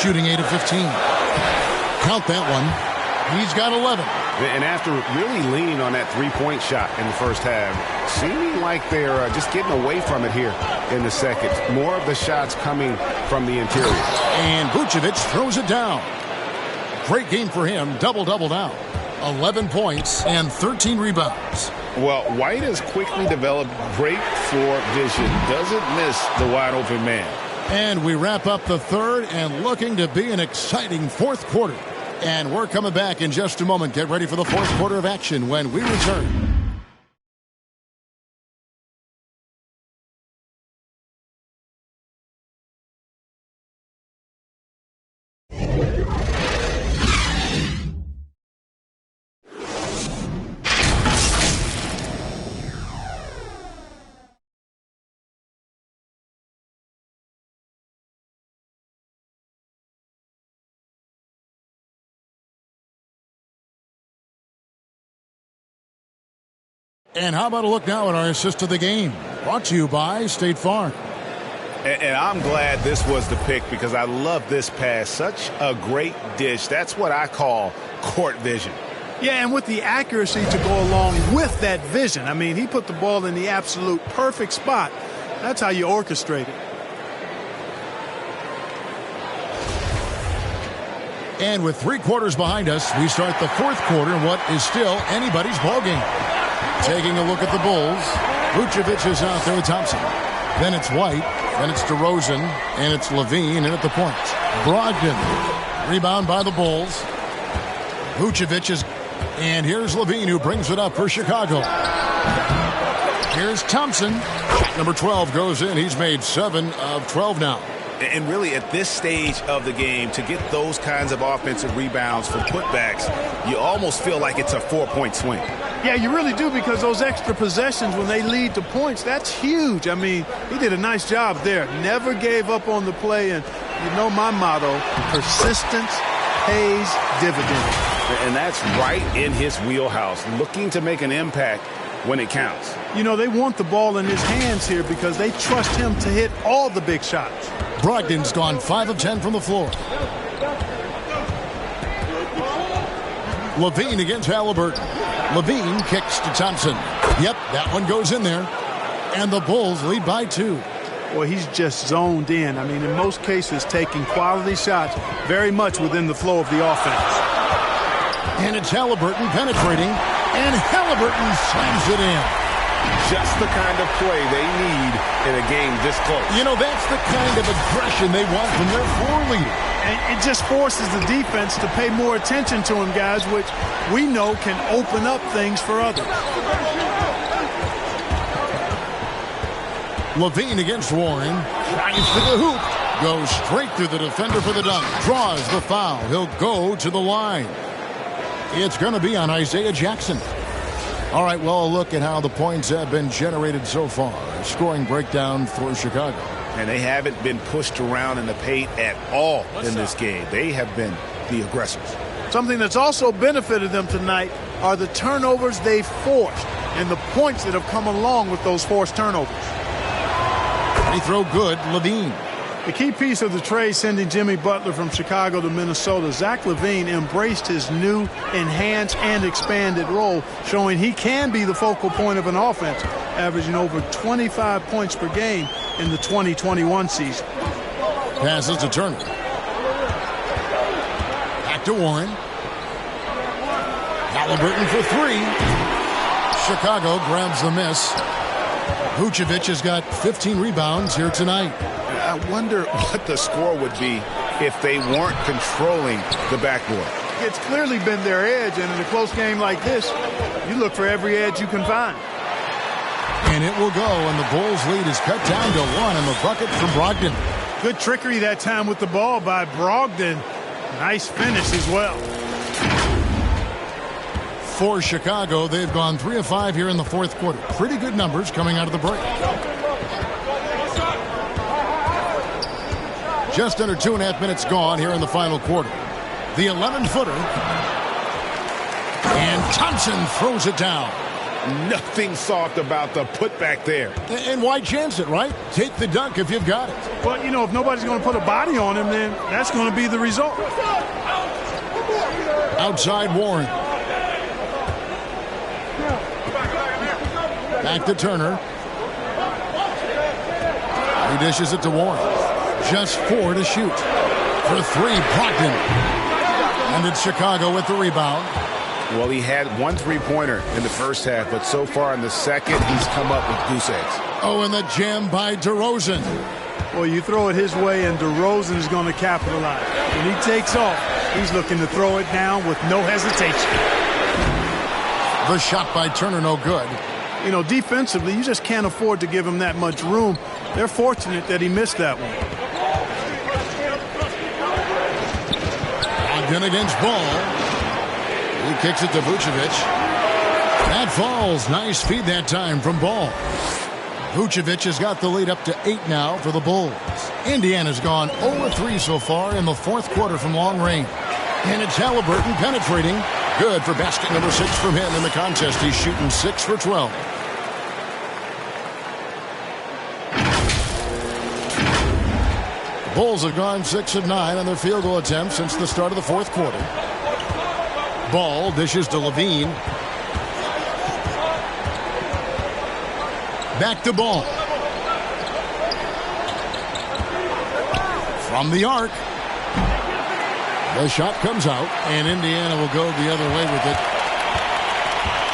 Shooting 8 of 15. Count that one. He's got 11. And after really leaning on that three-point shot in the first half, seeming like they're just getting away from it here in the second. More of the shots coming from the interior. And Vucevic throws it down. Great game for him. Double-double now. 11 points and 13 rebounds. Well, White has quickly developed great floor vision. Doesn't miss the wide-open man. And we wrap up the third and looking to be an exciting fourth quarter. And we're coming back in just a moment. Get ready for the fourth quarter of action when we return. And how about a look now at our assist of the game? Brought to you by State Farm. And I'm glad this was the pick because I love this pass. Such a great dish. That's what I call court vision. Yeah, and with the accuracy to go along with that vision. I mean, he put the ball in the absolute perfect spot. That's how you orchestrate it. And with 3 quarters behind us, we start the fourth quarter in what is still anybody's ballgame. Taking a look at the Bulls, Vucevic is out there with Thompson. Then it's White, then it's DeRozan, and it's Levine in at the point. Brogdon, rebound by the Bulls. Vucevic is, and here's Levine who brings it up for Chicago. Here's Thompson. Shot number 12 goes in. He's made 7 of 12 now. And really at this stage of the game, to get those kinds of offensive rebounds from putbacks, you almost feel like it's a 4-point swing. Yeah, you really do, because those extra possessions when they lead to points, that's huge. I mean, he did a nice job there. Never gave up on the play. And you know my motto, persistence pays dividends. And that's right in his wheelhouse, looking to make an impact when it counts. You know, they want the ball in his hands here because they trust him to hit all the big shots. Brogdon's gone 5 of 10 from the floor. Levine against Halliburton. Levine kicks to Thompson. Yep, that one goes in there. And the Bulls lead by 2. Well, he's just zoned in. I mean, in most cases, taking quality shots very much within the flow of the offense. And it's Halliburton penetrating. And Halliburton slams it in. Just the kind of play they need in a game this close. You know, that's the kind of aggression they want from their floor leader. And it just forces the defense to pay more attention to him, guys, which we know can open up things for others. Levine against Warren. Tries to the hoop. Goes straight through the defender for the dunk. Draws the foul. He'll go to the line. It's going to be on Isaiah Jackson. All right, well, a look at how the points have been generated so far. Scoring breakdown for Chicago. And they haven't been pushed around in the paint at all in this game. They have been the aggressors. Something that's also benefited them tonight are the turnovers they've forced and the points that have come along with those forced turnovers. They throw good, Levine. The key piece of the trade sending Jimmy Butler from Chicago to Minnesota, Zach LaVine embraced his new, enhanced, and expanded role, showing he can be the focal point of an offense, averaging over 25 points per game in the 2021 season. Passes to Turner. Back to Warren. Halliburton for 3. Chicago grabs the miss. Vucevic has got 15 rebounds here tonight. I wonder what the score would be if they weren't controlling the backboard. It's clearly been their edge, and in a close game like this, you look for every edge you can find. And it will go, and the Bulls' lead is cut down to 1 on the bucket from Brogdon. Good trickery that time with the ball by Brogdon. Nice finish as well. For Chicago, they've gone 3 of 5 here in the fourth quarter. Pretty good numbers coming out of the break. Just under 2.5 minutes gone here in the final quarter. The 11-footer. And Thompson throws it down. Nothing soft about the putback there. And why chance it, right? Take the dunk if you've got it. Well, you know, if nobody's going to put a body on him, then that's going to be the result. Outside Warren. Back to Turner. He dishes it to Warren. Just 4 to shoot. For 3, Brogdon. And it's Chicago with the rebound. Well, he had 1 3-pointer in the first half, but so far in the second, he's come up with goose eggs. Oh, and the jam by DeRozan. Well, you throw it his way, and DeRozan is going to capitalize. When he takes off, He's looking to throw it down with no hesitation. The shot by Turner, no good. You know, defensively, you just can't afford to give him that much room. They're fortunate that he missed that one. Ogden against Ball. He kicks it to Vucevic. That falls. Nice feed that time from Ball. Vucevic has got the lead up to 8 now for the Bulls. Indiana's gone 0-3 so far in the fourth quarter from long range. And it's Halliburton penetrating. Good for basket number 6 from him in the contest. He's shooting 6 for 12. The Bulls have gone 6 of 9 on their field goal attempts since the start of the fourth quarter. Ball dishes to Levine. Back to Ball. From the arc. The shot comes out, and Indiana will go the other way with it.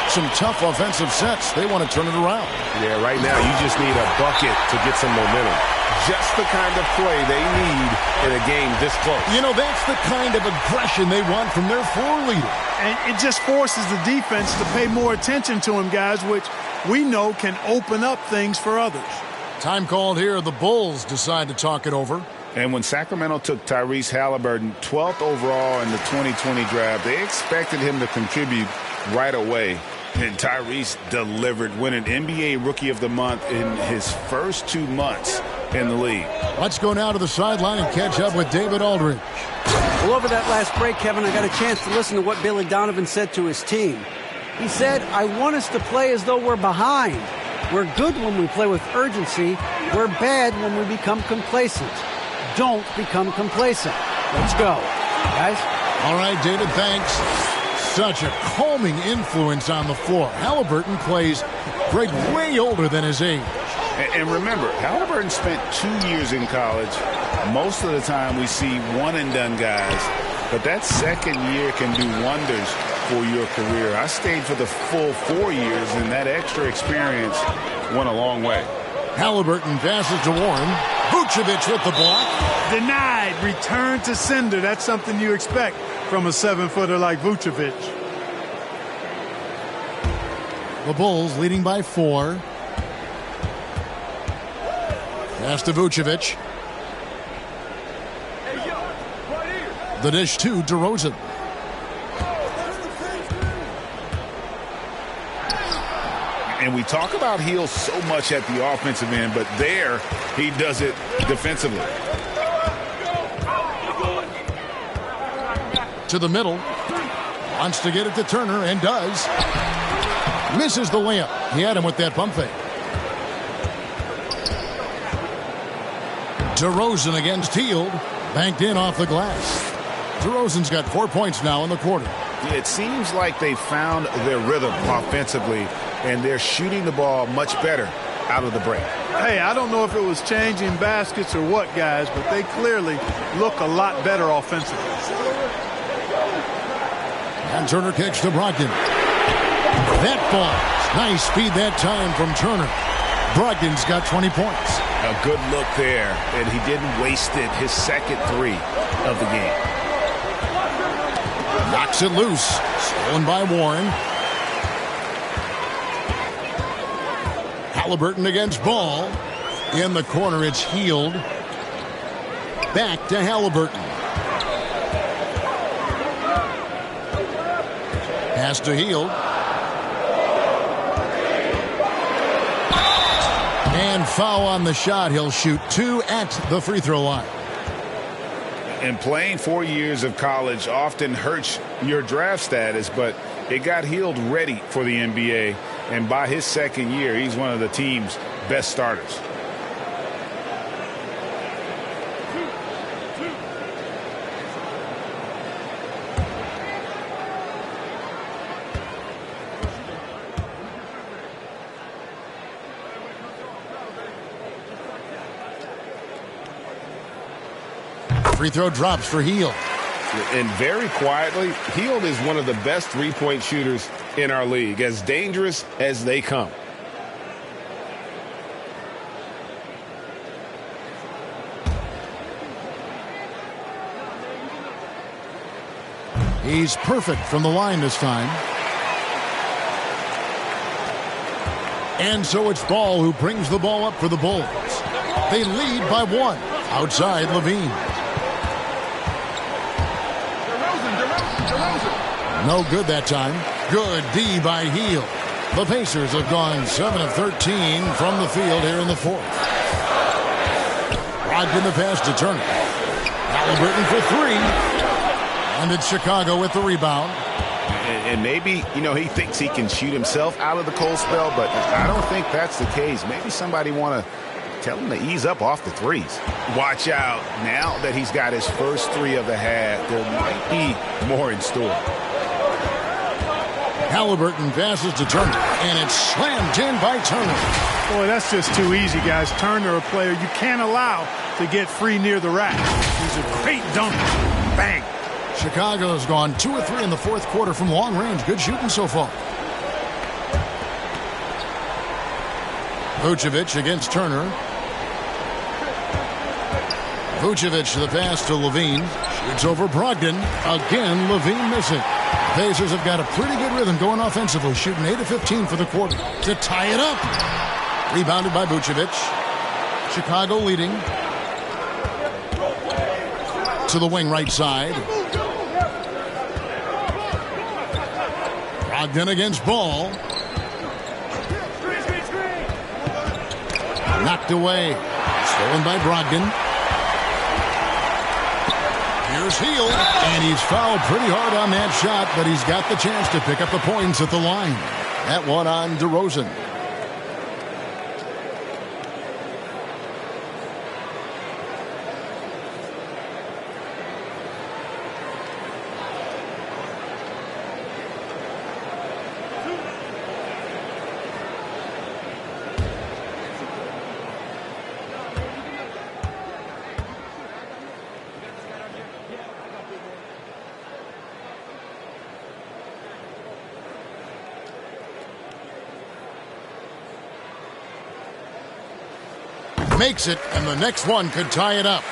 Some tough offensive sets. They want to turn it around. Yeah, right now you just need a bucket to get some momentum. Just the kind of play they need in a game this close. You know, that's the kind of aggression they want from their floor leader. And it just forces the defense to pay more attention to him, guys, which we know can open up things for others. Time called here. The Bulls decide to talk it over. And when Sacramento took Tyrese Halliburton 12th overall in the 2020 draft, they expected him to contribute right away. And Tyrese delivered, winning NBA Rookie of the Month in his first 2 months in the league. Let's go now to the sideline and catch up with David Aldridge. Well, over that last break, Kevin, I got a chance to listen to what Billy Donovan said to his team. He said, I want us to play as though we're behind. We're good when we play with urgency. We're bad when we become complacent. Don't become complacent. Let's go. Guys? All right, David, thanks. Such a calming influence on the floor. Halliburton plays Greg way older than his age. And remember, Halliburton spent 2 years in college. Most of the time we see one-and-done guys. But that second year can do wonders for your career. I stayed for the full 4 years, and that extra experience went a long way. Halliburton passes to Warren. Vucevic with the block. Denied. Return to sender. That's something you expect from a 7-footer like Vucevic. The Bulls leading by 4. Pass to Vucevic. The dish to DeRozan. And we talk about Hield so much at the offensive end, but there he does it defensively. To the middle. Wants to get it to Turner and does. Misses the layup. He had him with that pump fake. DeRozan against Hield. Banked in off the glass. DeRozan's got 4 points now in the quarter. It seems like they found their rhythm offensively, and they're shooting the ball much better out of the break. Hey, I don't know if it was changing baskets or what, guys, but they clearly look a lot better offensively. And Turner kicks to Brogdon. That falls. Nice speed that time from Turner. Brogdon's got 20 points. A good look there, and he didn't waste it. His second 3 of the game. Knocks it loose. Stolen by Warren. Halliburton against Ball. In the corner, it's Hield. Back to Halliburton. Pass to Hield. And foul on the shot. He'll shoot 2 at the free throw line. And playing 4 years of college often hurts your draft status, but it got Hield ready for the NBA. And by his second year, he's one of the team's best starters. Free throw drops for Hield. And very quietly, Hield is one of the best three-point shooters in our league, as dangerous as they come. He's perfect from the line this time. And so it's Ball who brings the ball up for the Bulls. They lead by 1. Outside LaVine. No good that time. Good D by Hield. The Pacers have gone 7 of 13 from the field here in the fourth. Brogdon the pass to Turner. Haliburton for 3. And it's Chicago with the rebound. And maybe, he thinks he can shoot himself out of the cold spell, but I don't think that's the case. Maybe somebody want to tell him to ease up off the threes. Watch out. Now that he's got his first 3 of the half, there might be more in store. Haliburton passes to Turner, and it's slammed in by Turner. Boy, that's just too easy, guys. Turner, a player you can't allow to get free near the rack. He's a great dunker. Bang. Chicago's gone 2 of 3 in the fourth quarter from long range. Good shooting so far. Vucevic against Turner. Vucevic the pass to LaVine. Shoots over Brogdon. Again, LaVine missing. Pacers have got a pretty good rhythm going offensively, shooting 8 of 15 for the quarter to tie it up. Rebounded by Vucevic. Chicago leading. To the wing right side. Brogdon against Ball. Knocked away. Stolen by Brogdon. Here's Hield, and he's fouled pretty hard on that shot, but he's got the chance to pick up the points at the line. That one on DeRozan. Makes it, and the next one could tie it up.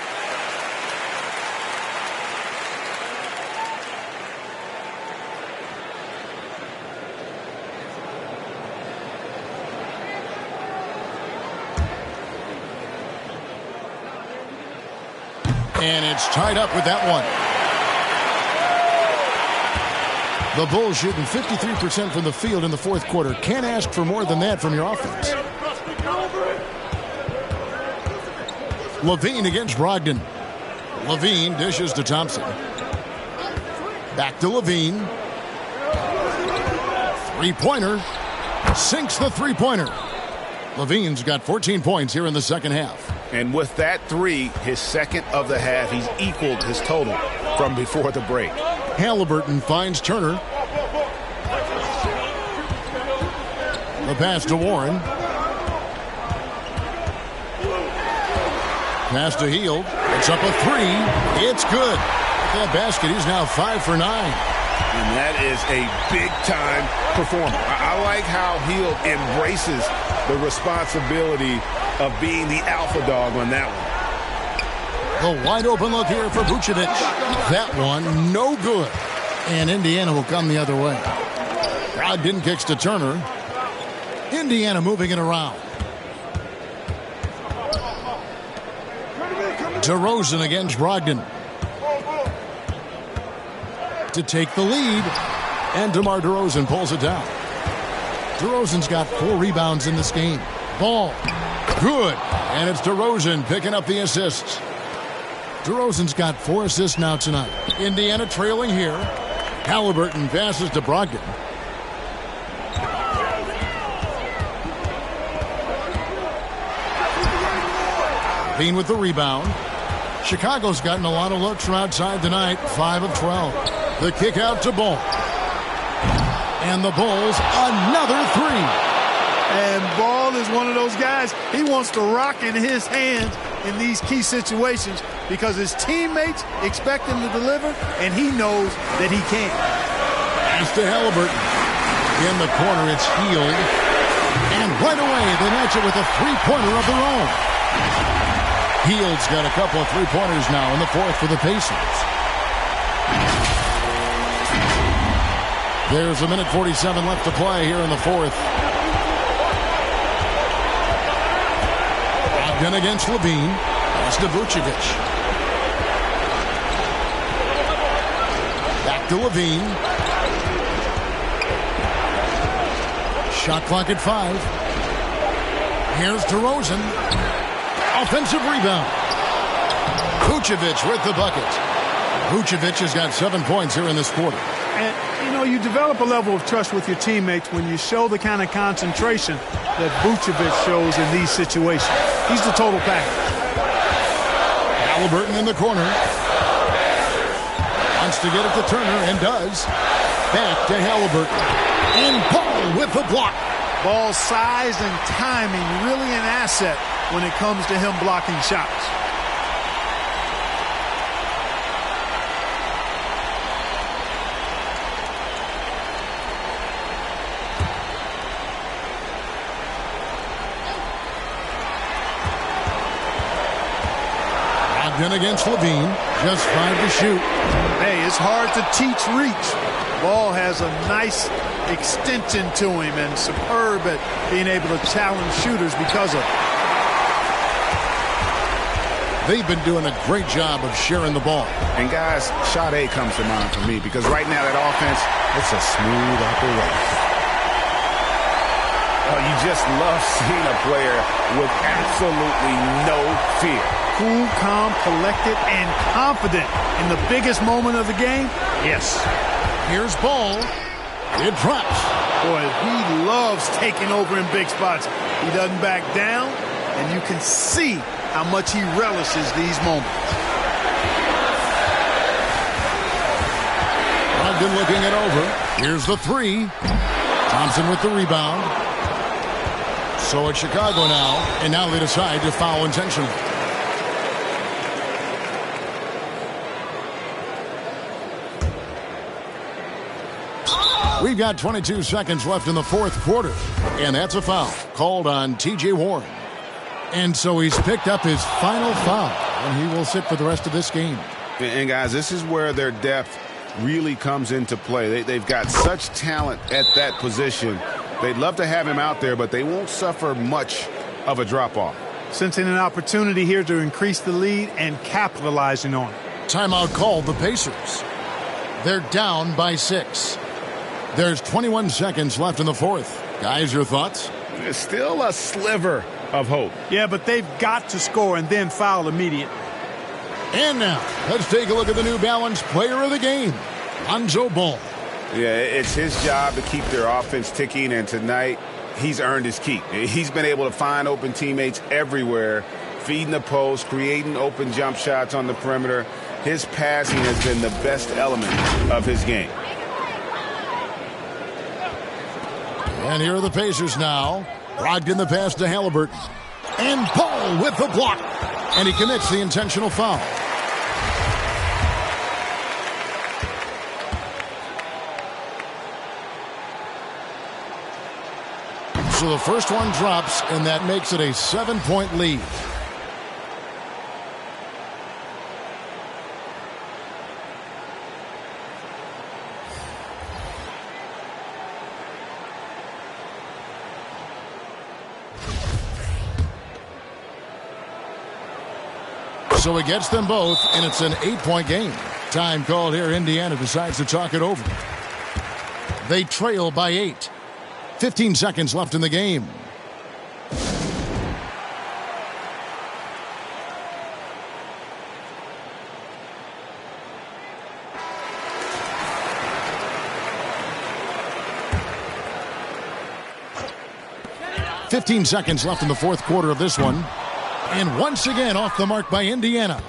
And it's tied up with that one. The Bulls shooting 53% from the field in the fourth quarter. Can't ask for more than that from your offense. LaVine against Brogdon. LaVine dishes to Thompson. Back to LaVine. Three-pointer. Sinks the three-pointer. LaVine's got 14 points here in the second half. And with that 3, his second of the half, he's equaled his total from before the break. Haliburton finds Turner. The pass to Warren. Pass to Hield. It's up a 3. It's good. With that basket, he's now 5 for 9. And that is a big-time performance. I like how Hield embraces the responsibility of being the alpha dog on that one. The wide-open look here for Vucevic. That one, no good. And Indiana will come the other way. Brogdon kicks to Turner. Indiana moving it around. DeRozan against Brogdon. To take the lead. And DeMar DeRozan pulls it down. DeRozan's got 4 rebounds in this game. Ball. Good. And it's DeRozan picking up the assists. DeRozan's got 4 assists now tonight. Indiana trailing here. Haliburton passes to Brogdon. LaVine with the rebound. Chicago's gotten a lot of looks from outside tonight. 5 of 12. The kick out to Ball. And the Bulls, another 3. And Ball is one of those guys, he wants to rock in his hands in these key situations because his teammates expect him to deliver, and he knows that he can. Pass to Haliburton. In the corner, it's Hield. And right away, they match it with a three-pointer of their own. Hield's got a couple of three-pointers now in the fourth for the Pacers. There's a minute 47 left to play here in the fourth. Again against Levine. Pass to Vucevic. Back to Levine. Shot clock at 5. Here's DeRozan. Offensive rebound. Vucevic with the bucket. Vucevic has got 7 points here in this quarter. And, you know, you develop a level of trust with your teammates when you show the kind of concentration that Vucevic shows in these situations. He's the total package. Halliburton in the corner. Wants to get it to Turner and does. Back to Halliburton. And Paul with the block. Ball size and timing really an asset when it comes to him blocking shots. Again against Levine. Just 5 to shoot. Hey, it's hard to teach reach. Ball has a nice extension to him and superb at being able to challenge shooters because of it. They've been doing a great job of sharing the ball. And guys, shot A comes to mind for me because right now that offense, it's a smooth operation. Oh, you just love seeing a player with absolutely no fear. Cool, calm, collected, and confident in the biggest moment of the game? Yes. Here's Ball. It drops. Boy, he loves taking over in big spots. He doesn't back down, and you can see how much he relishes these moments. Brogdon looking it over. Here's the 3. Thompson with the rebound. So it's Chicago now, and now they decide to foul intentionally. We've got 22 seconds left in the fourth quarter, and that's a foul called on T.J. Warren. And so he's picked up his final foul, and he will sit for the rest of this game. And guys, this is where their depth really comes into play. They've got such talent at that position. They'd love to have him out there, but they won't suffer much of a drop-off. Sensing an opportunity here to increase the lead and capitalizing on it. Timeout called the Pacers. They're down by 6. There's 21 seconds left in the fourth. Guys, your thoughts? There's still a sliver of hope. Yeah, but they've got to score and then foul immediately. And now, let's take a look at the New Balance player of the game, Lonzo Ball. Yeah, it's his job to keep their offense ticking, and tonight he's earned his keep. He's been able to find open teammates everywhere, feeding the post, creating open jump shots on the perimeter. His passing has been the best element of his game. And here are the Pacers now. Brogdon the pass to Halliburton. And Paul with the block. And he commits the intentional foul. So the first one drops, and that makes it a 7-point lead. So he gets them both, and it's an 8-point game. Time called here. Indiana decides to talk it over. They trail by 8. 15 seconds left in the game. .15 seconds left in the fourth quarter of this one. And once again off the mark by Indiana.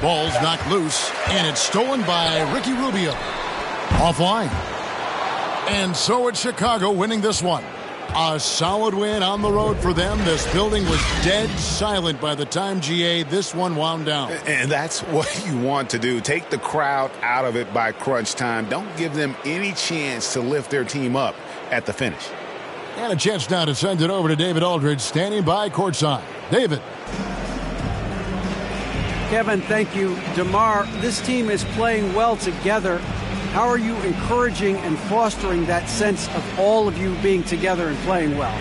Ball's knocked loose, and it's stolen by Ricky Rubio. Offline. And so it's Chicago winning this one. A solid win on the road for them. This building was dead silent by the time, GA, this one wound down. And that's what you want to do. Take the crowd out of it by crunch time. Don't give them any chance to lift their team up at the finish. And a chance now to send it over to David Aldridge, standing by courtside. David. Kevin, thank you. DeMar, this team is playing well together. How are you encouraging and fostering that sense of all of you being together and playing well?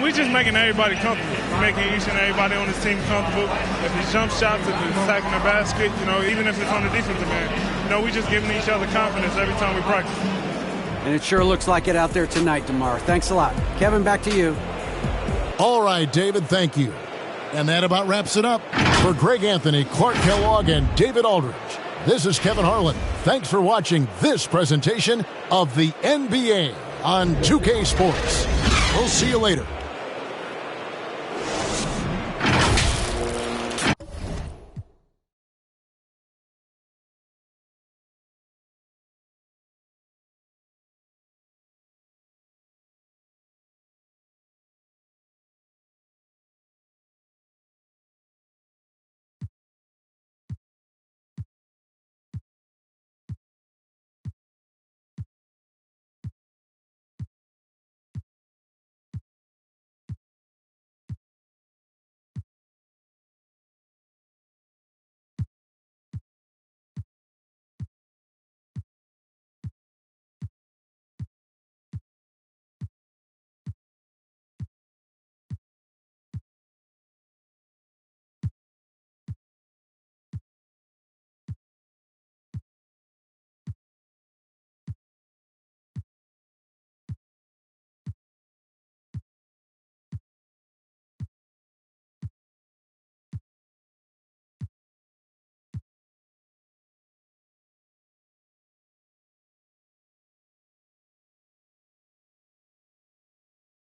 We're just making everybody comfortable. We're making each and everybody on this team comfortable. If it's jump shots, if it's attacking the basket, even if it's on the defensive end, we're just giving each other confidence every time we practice. And it sure looks like it out there tonight, DeMar. Thanks a lot. Kevin, back to you. All right, David, thank you. And that about wraps it up. For Greg Anthony, Clark Kellogg, and David Aldridge, this is Kevin Harlan. Thanks for watching this presentation of the NBA on 2K Sports. We'll see you later.